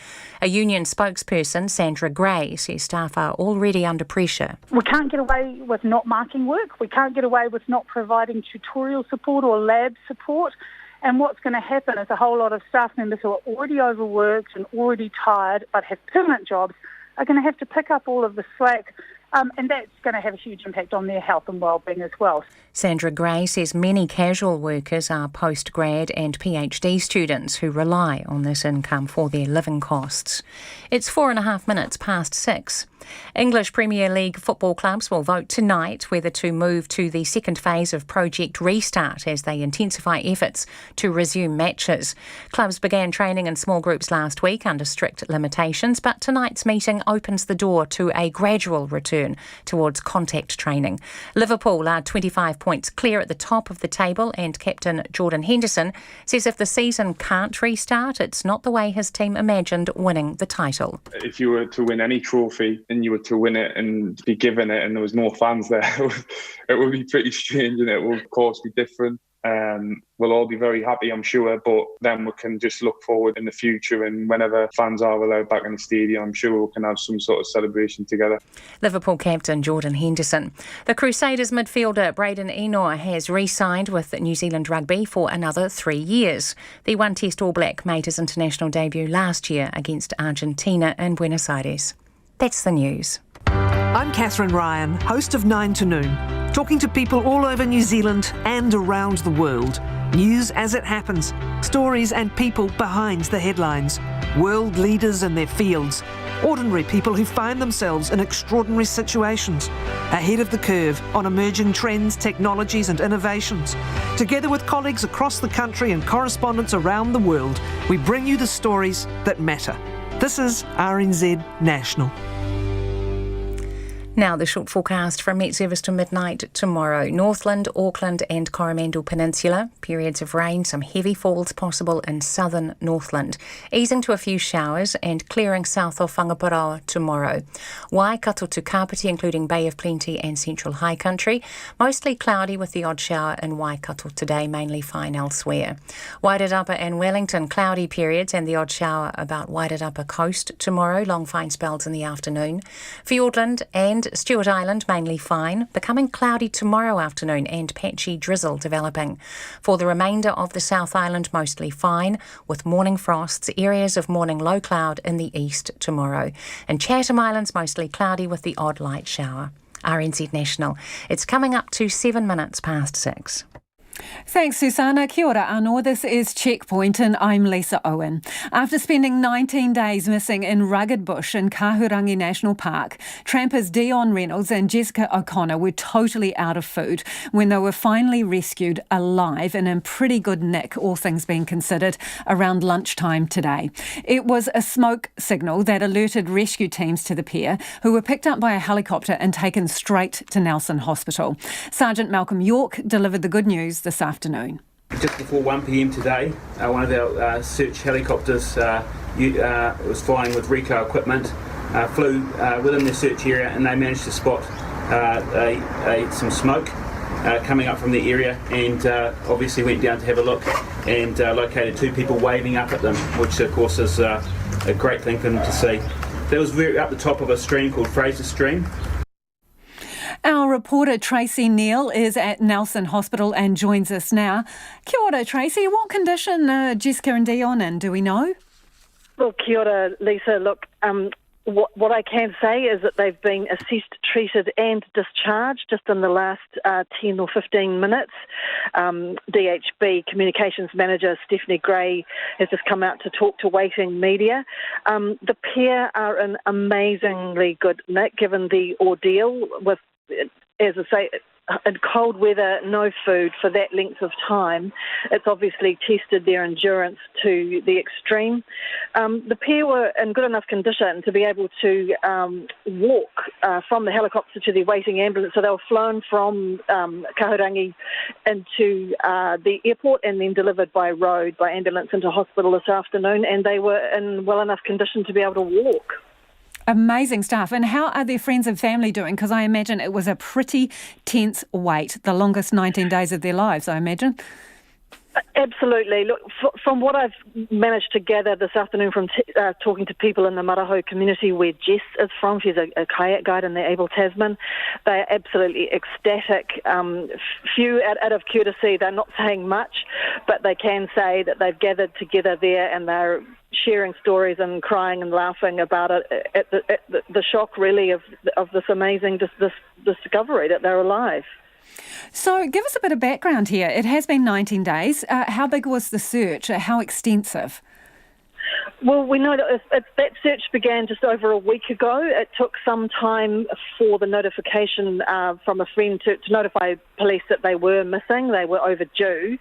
A union spokesperson, Sandra Gray, says staff are already under pressure. We can't get away with not marking work. We can't get away with not providing tutorial support or lab support. And what's going to happen is a whole lot of staff members who are already overworked and already tired but have permanent jobs are going to have to pick up all of the slack. And that's going to have a huge impact on their health and wellbeing as well. Sandra Gray says many casual workers are postgrad and PhD students who rely on this income for their living costs. It's 4.5 minutes past 6. English Premier League football clubs will vote tonight whether to move to the second phase of Project Restart as they intensify efforts to resume matches. Clubs began training in small groups last week under strict limitations, but tonight's meeting opens the door to a gradual return towards contact training. Liverpool are 25 points clear at the top of the table, and captain Jordan Henderson says if the season can't restart, it's not the way his team imagined winning the title. If you were to win any trophy and you were to win it and be given it and there was no fans there, it would be pretty strange, and it will of course be different. We'll all be very happy, I'm sure, but then we can just look forward in the future, and whenever fans are allowed back in the stadium, I'm sure we can have some sort of celebration together. Liverpool captain Jordan Henderson. The Crusaders midfielder Braden Enoch has re-signed with New Zealand Rugby for another 3 years. The one-test All Black made his international debut last year against Argentina in Buenos Aires. That's the news. I'm Catherine Ryan, host of 9 to Noon, talking to people all over New Zealand and around the world. News as it happens, stories and people behind the headlines, world leaders in their fields, ordinary people who find themselves in extraordinary situations, ahead of the curve on emerging trends, technologies and innovations. Together with colleagues across the country and correspondents around the world, we bring you the stories that matter. This is RNZ National. Now the short forecast from Met Service to midnight tomorrow. Northland, Auckland and Coromandel Peninsula. Periods of rain, some heavy falls possible in southern Northland. Easing to a few showers and clearing south of Whangaparāoa tomorrow. Waikato to Kapiti, including Bay of Plenty and Central High Country. Mostly cloudy with the odd shower in Waikato today, mainly fine elsewhere. Wairarapa and Wellington, cloudy periods and the odd shower about Wairarapa coast tomorrow. Long fine spells in the afternoon. Fiordland and Stewart Island mainly fine, becoming cloudy tomorrow afternoon and patchy drizzle developing. For the remainder of the South Island, mostly fine, with morning frosts, areas of morning low cloud in the east tomorrow. And Chatham Islands, mostly cloudy with the odd light shower. RNZ National. It's coming up to 7 minutes past 6. Thanks, Susanna. Kia ora anō. This is Checkpoint and I'm Lisa Owen. After spending 19 days missing in rugged bush in Kahurangi National Park, trampers Dion Reynolds and Jessica O'Connor were totally out of food when they were finally rescued alive and in pretty good nick, all things being considered, around lunchtime today. It was a smoke signal that alerted rescue teams to the pair, who were picked up by a helicopter and taken straight to Nelson Hospital. Sergeant Malcolm York delivered the good news this afternoon. Just before 1 p.m. today, one of our search helicopters was flying with RECO equipment, flew within the search area, and they managed to spot some smoke coming up from the area, and obviously went down to have a look and located 2 people waving up at them, which of course is a great thing for them to see. That was very up the top of a stream called Fraser Stream. Our reporter Tracy Neal is at Nelson Hospital and joins us now. Kia ora, Tracy. What condition Jessica and Dion in, do we know? Well, kia ora, Lisa. Look, what I can say is that they've been assessed, treated and discharged just in the last 10 or 15 minutes. DHB Communications Manager Stephanie Gray has just come out to talk to waiting media. The pair are in amazingly good nick given the ordeal with, as I say, in cold weather, no food for that length of time, it's obviously tested their endurance to the extreme. The pair were in good enough condition to be able to walk from the helicopter to the waiting ambulance. So they were flown from Kahurangi into the airport and then delivered by road, by ambulance into hospital this afternoon, and they were in well enough condition to be able to walk. Amazing stuff. And how are their friends and family doing? Because I imagine it was a pretty tense wait, the longest 19 days of their lives, I imagine. Absolutely. Look, from what I've managed to gather this afternoon from talking to people in the Maraho community where Jess is from, she's a kayak guide in the Able Tasman, they are absolutely ecstatic. Few out of courtesy, they're not saying much, but they can say that they've gathered together there and they're sharing stories and crying and laughing about it at the shock, really, of this amazing this discovery that they're alive. So give us a bit of background here. It has been 19 days. How big was the search? How extensive? Well, we know that that search began just over a week ago. It took some time for the notification from a friend to notify police that they were missing. They were overdue.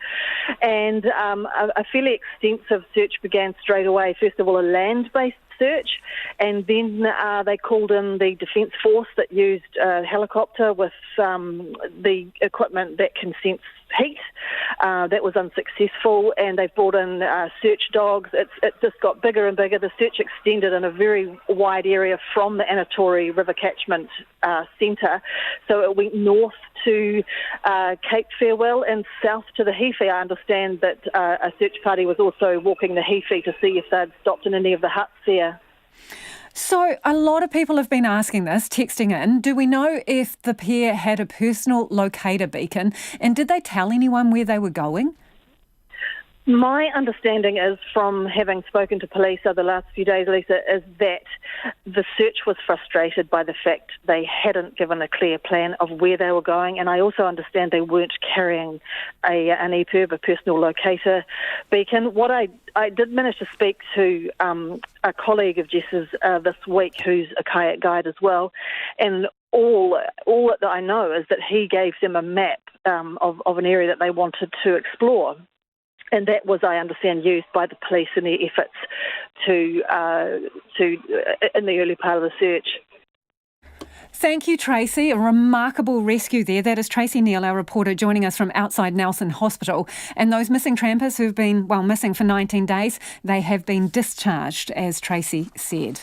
And a fairly extensive search began straight away. First of all, a land-based search, and then they called in the Defence Force that used a helicopter with the equipment that can sense heat. That was unsuccessful, and they brought in search dogs. It just got bigger and bigger. The search extended in a very wide area from the Anatori River Catchment Centre. So it went north to Cape Farewell and south to the Hefe. I understand that a search party was also walking the Hefe to see if they'd stopped in any of the huts there. So a lot of people have been asking this, texting in. Do we know if the pair had a personal locator beacon, and did they tell anyone where they were going? My understanding is, from having spoken to police over the last few days, Lisa, is that the search was frustrated by the fact they hadn't given a clear plan of where they were going, and I also understand they weren't carrying an EPIRB, a personal locator beacon. What I did manage to speak to a colleague of Jess's this week who's a kayak guide as well, and all that I know is that he gave them a map of an area that they wanted to explore. And that was, I understand, used by the police in their efforts to in the early part of the search. Thank you, Tracy. A remarkable rescue there. That is Tracy Neal, our reporter, joining us from outside Nelson Hospital. And those missing trampers who've been, missing for 19 days, they have been discharged, as Tracy said.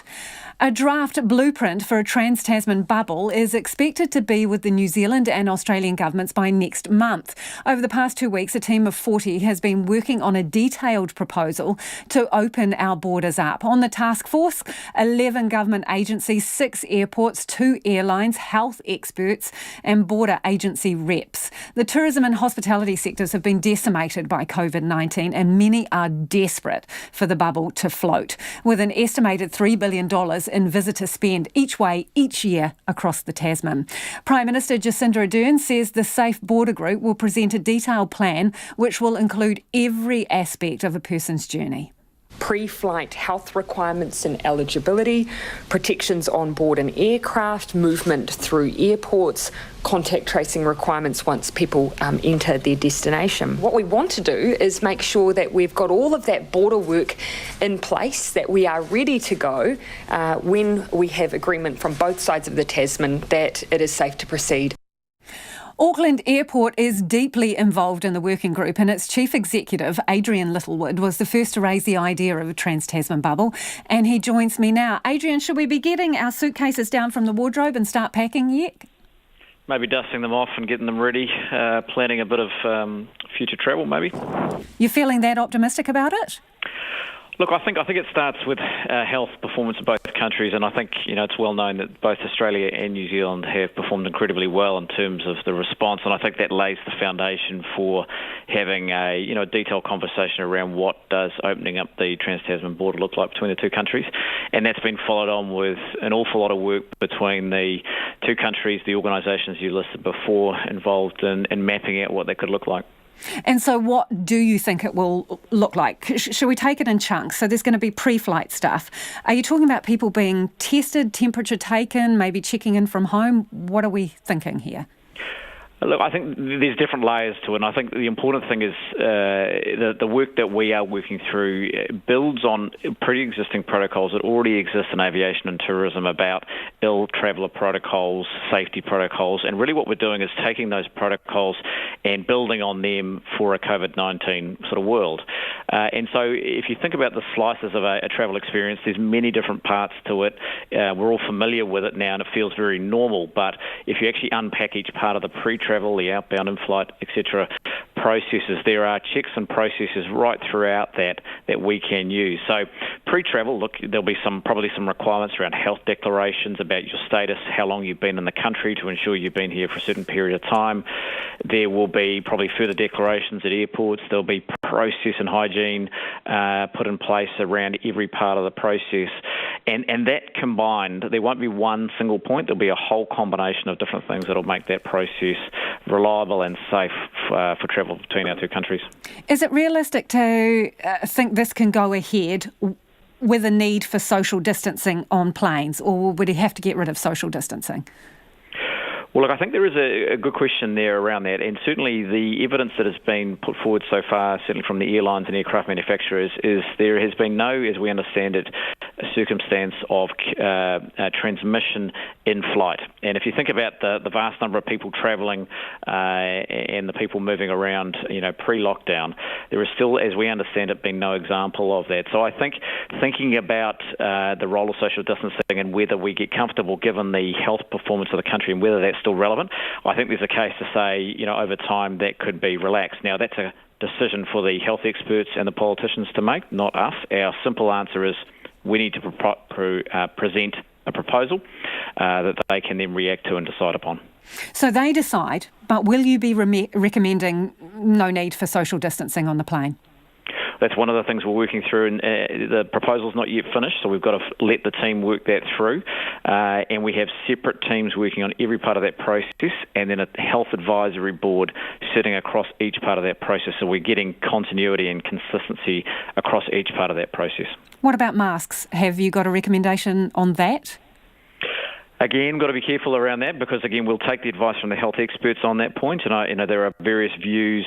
A draft blueprint for a Trans-Tasman bubble is expected to be with the New Zealand and Australian governments by next month. Over the past 2 weeks, a team of 40 has been working on a detailed proposal to open our borders up. On the task force, 11 government agencies, 6 airports, 2 airlines, health experts and border agency reps. The tourism and hospitality sectors have been decimated by COVID-19 and many are desperate for the bubble to float, with an estimated $3 billion in visitor spend each way each year across the Tasman. Prime Minister Jacinda Ardern says the Safe Border Group will present a detailed plan which will include every aspect of a person's journey. Pre-flight health requirements and eligibility, protections on board an aircraft, movement through airports, contact tracing requirements once people enter their destination. What we want to do is make sure that we've got all of that border work in place, that we are ready to go when we have agreement from both sides of the Tasman that it is safe to proceed. Auckland Airport is deeply involved in the working group, and its chief executive, Adrian Littlewood, was the first to raise the idea of a Trans-Tasman bubble, and he joins me now. Adrian, should we be getting our suitcases down from the wardrobe and start packing yet? Maybe dusting them off and getting them ready, planning a bit of future travel maybe. You feeling that optimistic about it? Look, I think it starts with health performance of both countries, and I think it's well known that both Australia and New Zealand have performed incredibly well in terms of the response, and I think that lays the foundation for having a detailed conversation around what does opening up the Trans-Tasman border look like between the two countries, and that's been followed on with an awful lot of work between the two countries, the organisations you listed before, involved in mapping out what that could look like. And so what do you think it will look like? Should we take it in chunks? So there's going to be pre-flight stuff. Are you talking about people being tested, temperature taken, maybe checking in from home? What are we thinking here? Look, I think there's different layers to it, and I think the important thing is the work that we are working through builds on pre-existing protocols that already exist in aviation and tourism about ill traveller protocols, safety protocols, and really what we're doing is taking those protocols and building on them for a COVID-19 sort of world. And so if you think about the slices of a travel experience, there's many different parts to it. We're all familiar with it now, and it feels very normal, but if you actually unpack each part of the pre-travel, the outbound in-flight, etc. processes, there are checks and processes right throughout that we can use. So pre-travel, look, there'll be probably some requirements around health declarations about your status, how long you've been in the country to ensure you've been here for a certain period of time. There will be probably further declarations at airports. There'll be process and hygiene put in place around every part of the process. And that combined, there won't be one single point. There'll be a whole combination of different things that'll make that process reliable and safe for travel between our two countries. Is it realistic to think this can go ahead with a need for social distancing on planes, or would he have to get rid of social distancing? Well, look, I think there is a good question there around that, and certainly the evidence that has been put forward so far, certainly from the airlines and aircraft manufacturers, is there has been no, as we understand it, circumstance of transmission in flight. And if you think about the vast number of people travelling and the people moving around, pre-lockdown, there is still, as we understand it, been no example of that. So I think thinking about the role of social distancing and whether we get comfortable given the health performance of the country and whether that's still relevant, I think there's a case to say, over time that could be relaxed. Now, that's a decision for the health experts and the politicians to make, not us. Our simple answer is we need to present a proposal that they can then react to and decide upon. So they decide, but will you be recommending no need for social distancing on the plane? That's one of the things we're working through, and the proposal's not yet finished, so we've got to let the team work that through. And we have separate teams working on every part of that process, and then a health advisory board sitting across each part of that process, so we're getting continuity and consistency across each part of that process. What about masks? Have you got a recommendation on that? Again, got to be careful around that because, again, we'll take the advice from the health experts on that point. And there are various views,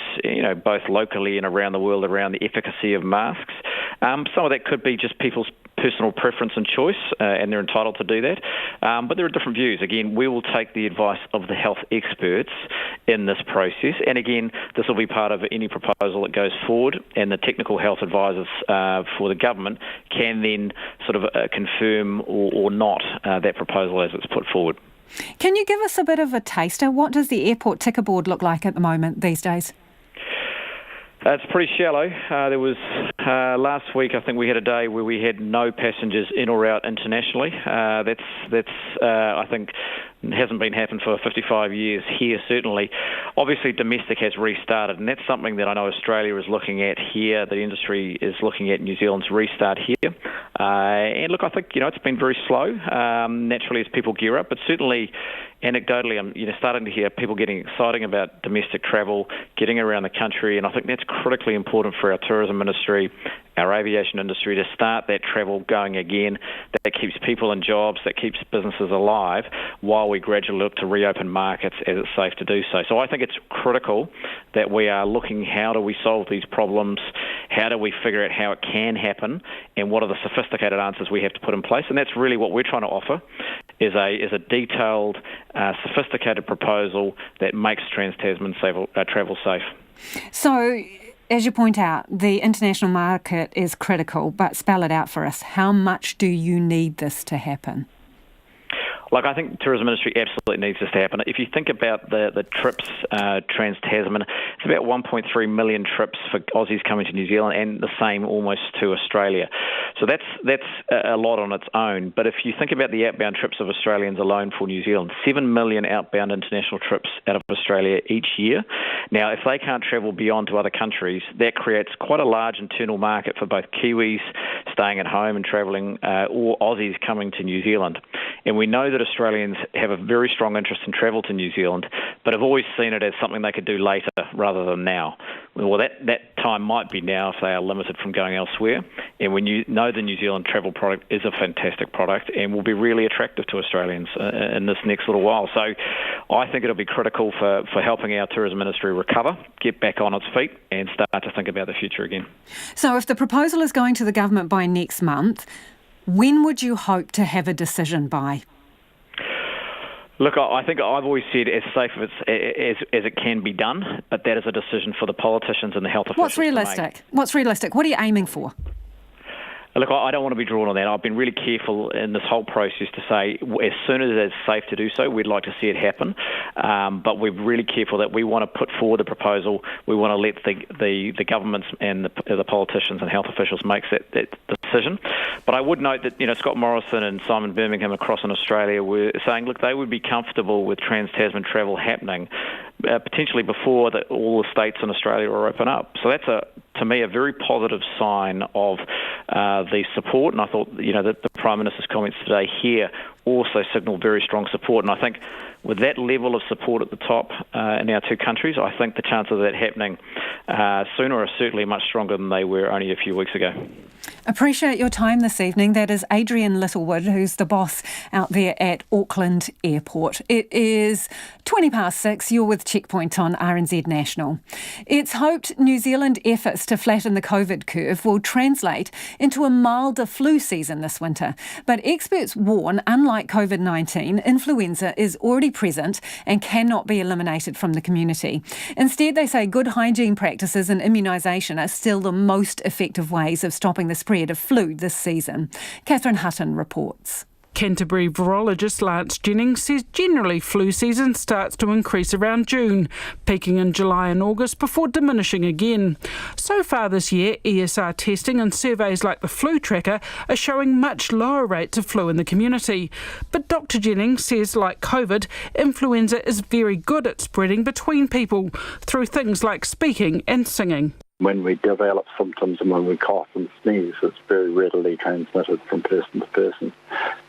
both locally and around the world around the efficacy of masks. Some of that could be just people's personal preference and choice, and they're entitled to do that. But there are different views. Again, we will take the advice of the health experts in this process. And again, this will be part of any proposal that goes forward, and the technical health advisors for the government can then sort of confirm or not that proposal as it's put forward. Can you give us a bit of a taster? What does the airport ticker board look like at the moment these days? It's pretty shallow. There was last week, I think we had a day where we had no passengers in or out internationally. That's I think hasn't been happened for 55 years here, certainly. Obviously, domestic has restarted, and that's something that I know Australia is looking at here. The industry is looking at New Zealand's restart here. And look, I think, it's been very slow, naturally, as people gear up, but certainly anecdotally, I'm starting to hear people getting excited about domestic travel, getting around the country, and I think that's critically important for our tourism industry, our aviation industry, to start that travel going again. That keeps people in jobs, that keeps businesses alive, while we gradually look to reopen markets as it's safe to do so. So I think it's critical that we are looking, how do we solve these problems, how do we figure out how it can happen, and what are the sophisticated answers we have to put in place. And that's really what we're trying to offer, is a detailed, sophisticated proposal that makes trans-Tasman travel safe. So, as you point out, the international market is critical, but spell it out for us. How much do you need this to happen? Look, I think the tourism industry absolutely needs this to happen. If you think about the trips trans-Tasman, it's about 1.3 million trips for Aussies coming to New Zealand, and the same almost to Australia. So that's a lot on its own. But if you think about the outbound trips of Australians alone for New Zealand, 7 million outbound international trips out of Australia each year. Now, if they can't travel beyond to other countries, that creates quite a large internal market for both Kiwis staying at home and travelling, or Aussies coming to New Zealand. And we know that Australians have a very strong interest in travel to New Zealand, but have always seen it as something they could do later rather than now. Well, that time might be now if they are limited from going elsewhere. And when you know the New Zealand travel product is a fantastic product and will be really attractive to Australians in this next little while. So I think it'll be critical for helping our tourism industry recover, get back on its feet and start to think about the future again. So if the proposal is going to the government by next month, when would you hope to have a decision by? Look, I think I've always said as safe as it can be done, but that is a decision for the politicians and the health officials. What's realistic? What's realistic? What are you aiming for? Look, I don't want to be drawn on that. I've been really careful in this whole process to say as soon as it's safe to do so, we'd like to see it happen. But we're really careful that we want to put forward the proposal. We want to let the governments and the politicians and health officials make that decision. But I would note that Scott Morrison and Simon Birmingham across in Australia were saying, look, they would be comfortable with Trans-Tasman travel happening potentially before all the states in Australia are open up. So that's to me a very positive sign of the support, and I thought that the Prime Minister's comments today here also signal very strong support. And I think with that level of support at the top in our two countries, I think the chances of that happening sooner are certainly much stronger than they were only a few weeks ago. Appreciate your time this evening. That is Adrian Littlewood, who's the boss out there at Auckland Airport. It is 6:20. You're with Checkpoint on RNZ National. It's hoped New Zealand efforts to flatten the COVID curve will translate into a milder flu season this winter. But experts warn, unlike COVID-19, influenza is already present and cannot be eliminated from the community. Instead, they say good hygiene practices and immunisation are still the most effective ways of stopping the spread of flu this season. Catherine Hutton reports. Canterbury virologist Lance Jennings says generally flu season starts to increase around June, peaking in July and August before diminishing again. So far this year, ESR testing and surveys like the Flu Tracker are showing much lower rates of flu in the community. But Dr Jennings says, like COVID, influenza is very good at spreading between people through things like speaking and singing. When we develop symptoms and when we cough and sneeze, it's very readily transmitted from person to person.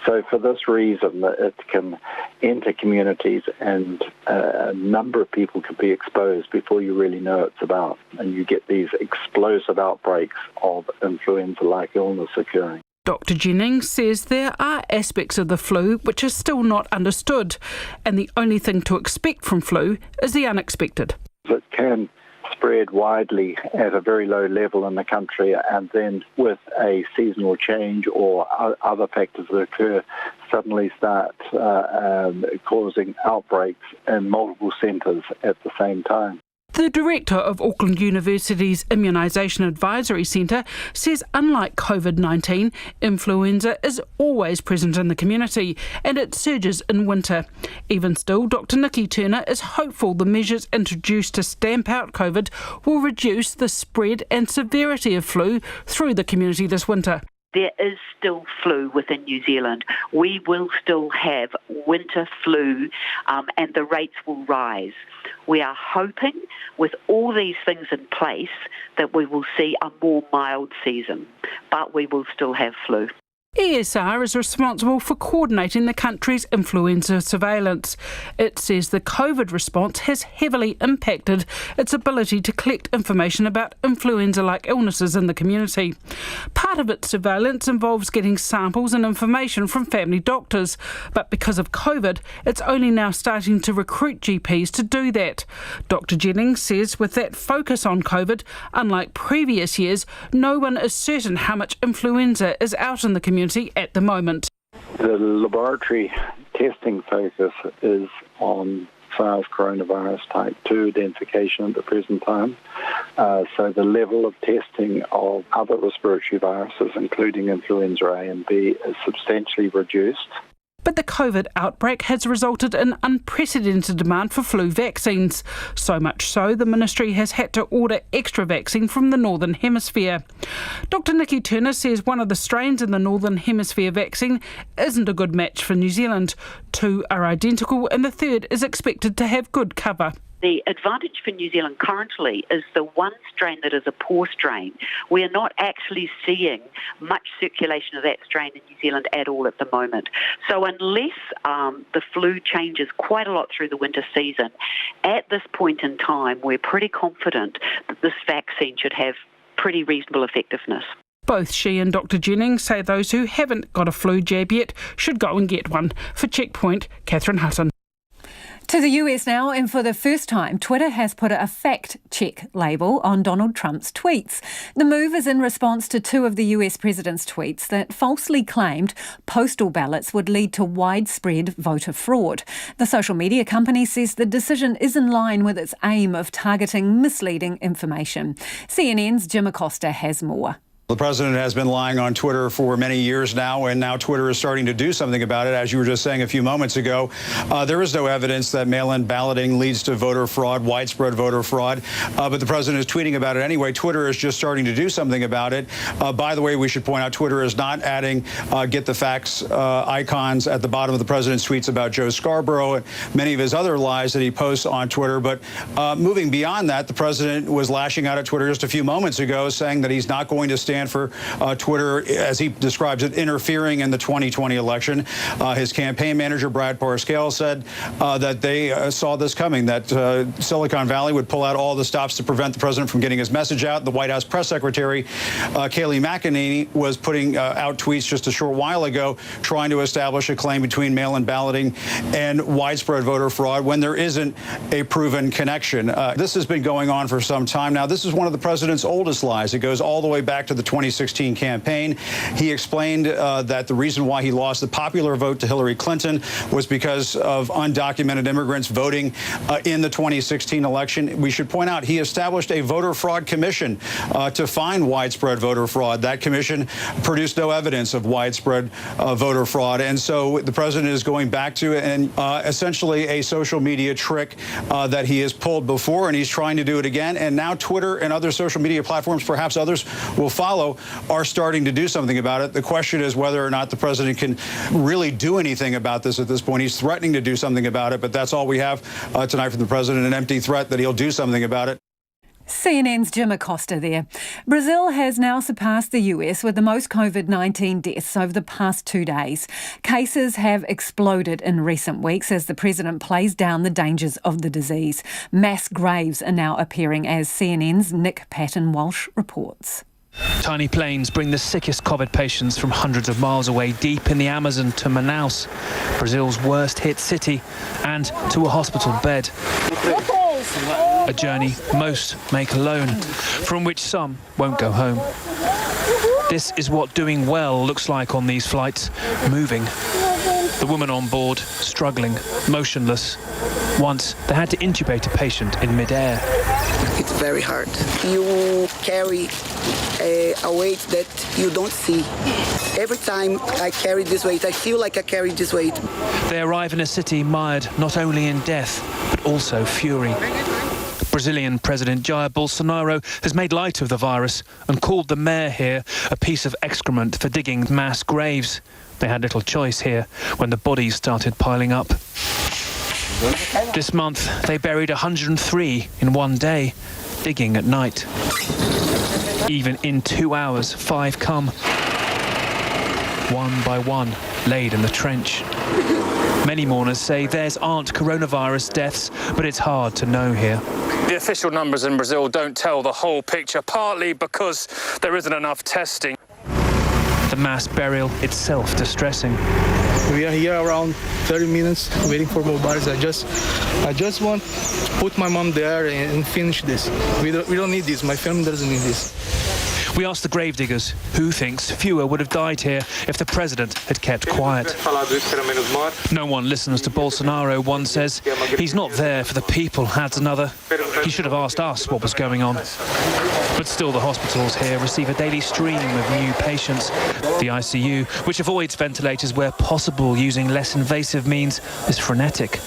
So for this reason, it can enter communities and a number of people can be exposed before you really know it's about. And you get these explosive outbreaks of influenza-like illness occurring. Dr Jennings says there are aspects of the flu which are still not understood, and the only thing to expect from flu is the unexpected. It can spread widely at a very low level in the country, and then with a seasonal change or other factors that occur, suddenly start causing outbreaks in multiple centres at the same time. The director of Auckland University's Immunisation Advisory Centre says unlike COVID-19, influenza is always present in the community and it surges in winter. Even still, Dr Nikki Turner is hopeful the measures introduced to stamp out COVID will reduce the spread and severity of flu through the community this winter. There is still flu within New Zealand. We will still have winter flu and the rates will rise. We are hoping with all these things in place that we will see a more mild season, but we will still have flu. ESR is responsible for coordinating the country's influenza surveillance. It says the COVID response has heavily impacted its ability to collect information about influenza-like illnesses in the community. Part of its surveillance involves getting samples and information from family doctors, but because of COVID, it's only now starting to recruit GPs to do that. Dr Jennings says with that focus on COVID, unlike previous years, no one is certain how much influenza is out in the community at the moment. The laboratory testing focus is on SARS coronavirus type 2 identification at the present time. So the level of testing of other respiratory viruses, including influenza A and B, is substantially reduced. But the COVID outbreak has resulted in unprecedented demand for flu vaccines. So much so, the Ministry has had to order extra vaccine from the Northern Hemisphere. Dr Nikki Turner says one of the strains in the Northern Hemisphere vaccine isn't a good match for New Zealand. 2 are identical and the third is expected to have good cover. The advantage for New Zealand currently is the one strain that is a poor strain. We are not actually seeing much circulation of that strain in New Zealand at all at the moment. So unless the flu changes quite a lot through the winter season, at this point in time, we're pretty confident that this vaccine should have pretty reasonable effectiveness. Both she and Dr Jennings say those who haven't got a flu jab yet should go and get one. For Checkpoint, Catherine Hutton. To the US now, and for the first time, Twitter has put a fact-check label on Donald Trump's tweets. The move is in response to two of the US president's tweets that falsely claimed postal ballots would lead to widespread voter fraud. The social media company says the decision is in line with its aim of targeting misleading information. CNN's Jim Acosta has more. The president has been lying on Twitter for many years now, and now Twitter is starting to do something about it. As you were just saying a few moments ago, there is no evidence that mail-in balloting leads to voter fraud, widespread voter fraud, but the president is tweeting about it anyway. Twitter is just starting to do something about it. By the way, we should point out Twitter is not adding get the facts icons at the bottom of the president's tweets about Joe Scarborough and many of his other lies that he posts on Twitter. But moving beyond that, the president was lashing out at Twitter just a few moments ago, saying that he's not going to stand for Twitter, as he describes it, interfering in the 2020 election. His campaign manager, Brad Parscale, said that they saw this coming, that Silicon Valley would pull out all the stops to prevent the president from getting his message out. The White House press secretary, Kayleigh McEnany, was putting out tweets just a short while ago trying to establish a claim between mail-in balloting and widespread voter fraud when there isn't a proven connection. This has been going on for some time now. This is one of the president's oldest lies. It goes all the way back to the 2016 campaign. He explained that the reason why he lost the popular vote to Hillary Clinton was because of undocumented immigrants voting in the 2016 election. We should point out he established a voter fraud commission to find widespread voter fraud. That commission produced no evidence of widespread voter fraud. And so the president is going back to essentially a social media trick that he has pulled before, and he's trying to do it again. And now Twitter and other social media platforms, perhaps others will follow, are starting to do something about it. The question is whether or not the president can really do anything about this at this point. He's threatening to do something about it, but that's all we have tonight from the president, an empty threat that he'll do something about it. CNN's Jim Acosta there. Brazil has now surpassed the US with the most COVID-19 deaths over the past 2 days. Cases have exploded in recent weeks as the president plays down the dangers of the disease. Mass graves are now appearing, as CNN's Nick Patton-Walsh reports. Tiny planes bring the sickest COVID patients from hundreds of miles away, deep in the Amazon, to Manaus, Brazil's worst-hit city, and to a hospital bed. A journey most make alone, from which some won't go home. This is what doing well looks like on these flights, moving. The woman on board, struggling, motionless. Once, they had to intubate a patient in mid-air. It's very hard. You carry a weight that you don't see. Every time I carry this weight, I feel like I carry this weight. They arrive in a city mired not only in death, but also fury. Brazilian President Jair Bolsonaro has made light of the virus and called the mayor here a piece of excrement for digging mass graves. They had little choice here when the bodies started piling up. This month, they buried 103 in one day, digging at night. Even in 2 hours, 5 come, one by one, laid in the trench. Many mourners say theirs aren't coronavirus deaths, but it's hard to know here. The official numbers in Brazil don't tell the whole picture, partly because there isn't enough testing. The mass burial itself distressing. We are here around 30 minutes waiting for more bodies. I just want to put my mom there and finish this. We don't need this. My family doesn't need this. We asked the gravediggers who thinks fewer would have died here if the president had kept quiet. No one listens to Bolsonaro, one says. He's not there for the people, adds another. He should have asked us what was going on. But still, the hospitals here receive a daily stream of new patients. The ICU, which avoids ventilators where possible using less invasive means, is frenetic.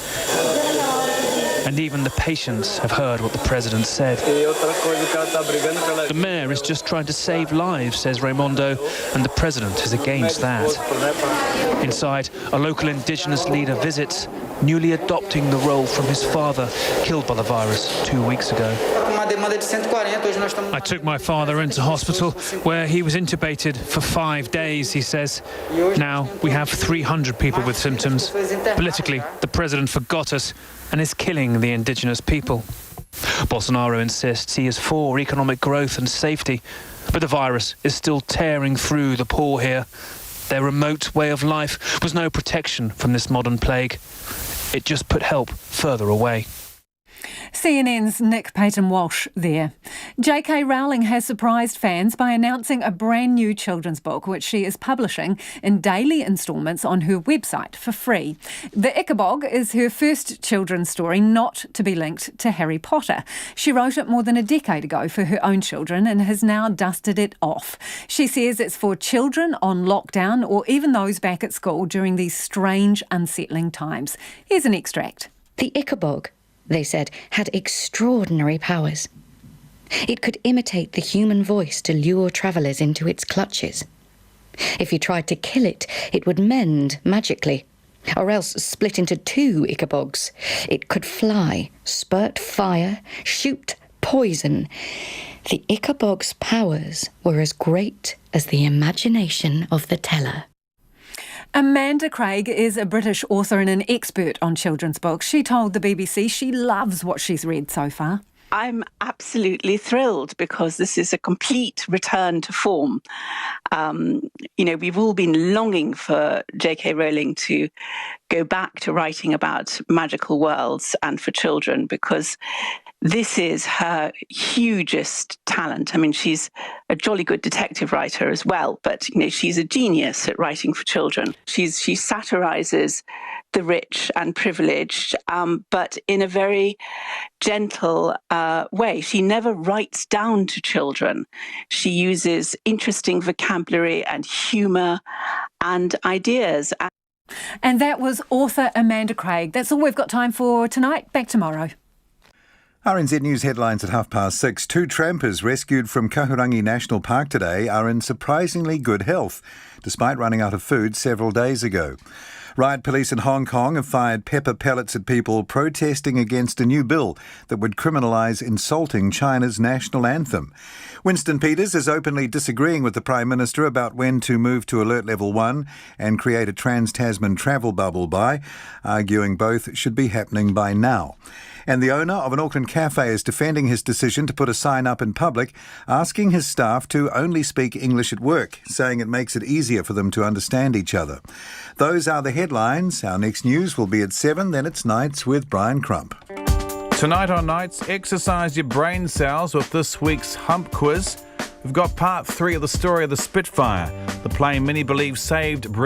And even the patients have heard what the president said. The mayor is just trying to save lives, says Raimondo, and the president is against that. Inside, a local indigenous leader visits newly adopting the role from his father, killed by the virus 2 weeks ago. I took my father into hospital, where he was intubated for 5 days, he says. Now we have 300 people with symptoms. Politically, the president forgot us and is killing the indigenous people. Bolsonaro insists he is for economic growth and safety, but the virus is still tearing through the poor here. Their remote way of life was no protection from this modern plague. It just put help further away. CNN's Nick Payton-Walsh there. J.K. Rowling has surprised fans by announcing a brand new children's book, which she is publishing in daily instalments on her website for free. The Ichabog is her first children's story not to be linked to Harry Potter. She wrote it more than a decade ago for her own children and has now dusted it off. She says it's for children on lockdown or even those back at school during these strange, unsettling times. Here's an extract. The Ichabog, they said, had extraordinary powers. It could imitate the human voice to lure travellers into its clutches. If you tried to kill it, it would mend magically, or else split into 2 Ichabogs. It could fly, spurt fire, shoot poison. The Ichabog's powers were as great as the imagination of the teller. Amanda Craig is a British author and an expert on children's books. She told the BBC she loves what she's read so far. I'm absolutely thrilled because this is a complete return to form. We've all been longing for J.K. Rowling to go back to writing about magical worlds and for children, because this is her hugest talent. I mean, she's a jolly good detective writer as well, but, she's a genius at writing for children. She satirises the rich and privileged, but in a very gentle way. She never writes down to children. She uses interesting vocabulary and humour and ideas. And that was author Amanda Craig. That's all we've got time for tonight. Back tomorrow. RNZ News headlines at 6:30. 2 trampers rescued from Kahurangi National Park today are in surprisingly good health, despite running out of food several days ago. Riot police in Hong Kong have fired pepper pellets at people protesting against a new bill that would criminalise insulting China's national anthem. Winston Peters is openly disagreeing with the Prime Minister about when to move to Alert Level 1 and create a trans-Tasman travel bubble by, arguing both should be happening by now. And the owner of an Auckland cafe is defending his decision to put a sign up in public asking his staff to only speak English at work, saying it makes it easier for them to understand each other. Those are the headlines. Our next news will be at 7, then it's Nights with Brian Crump. Tonight on Nights, exercise your brain cells with this week's Hump Quiz. We've got part 3 of the story of the Spitfire. The plane many believe saved Britain.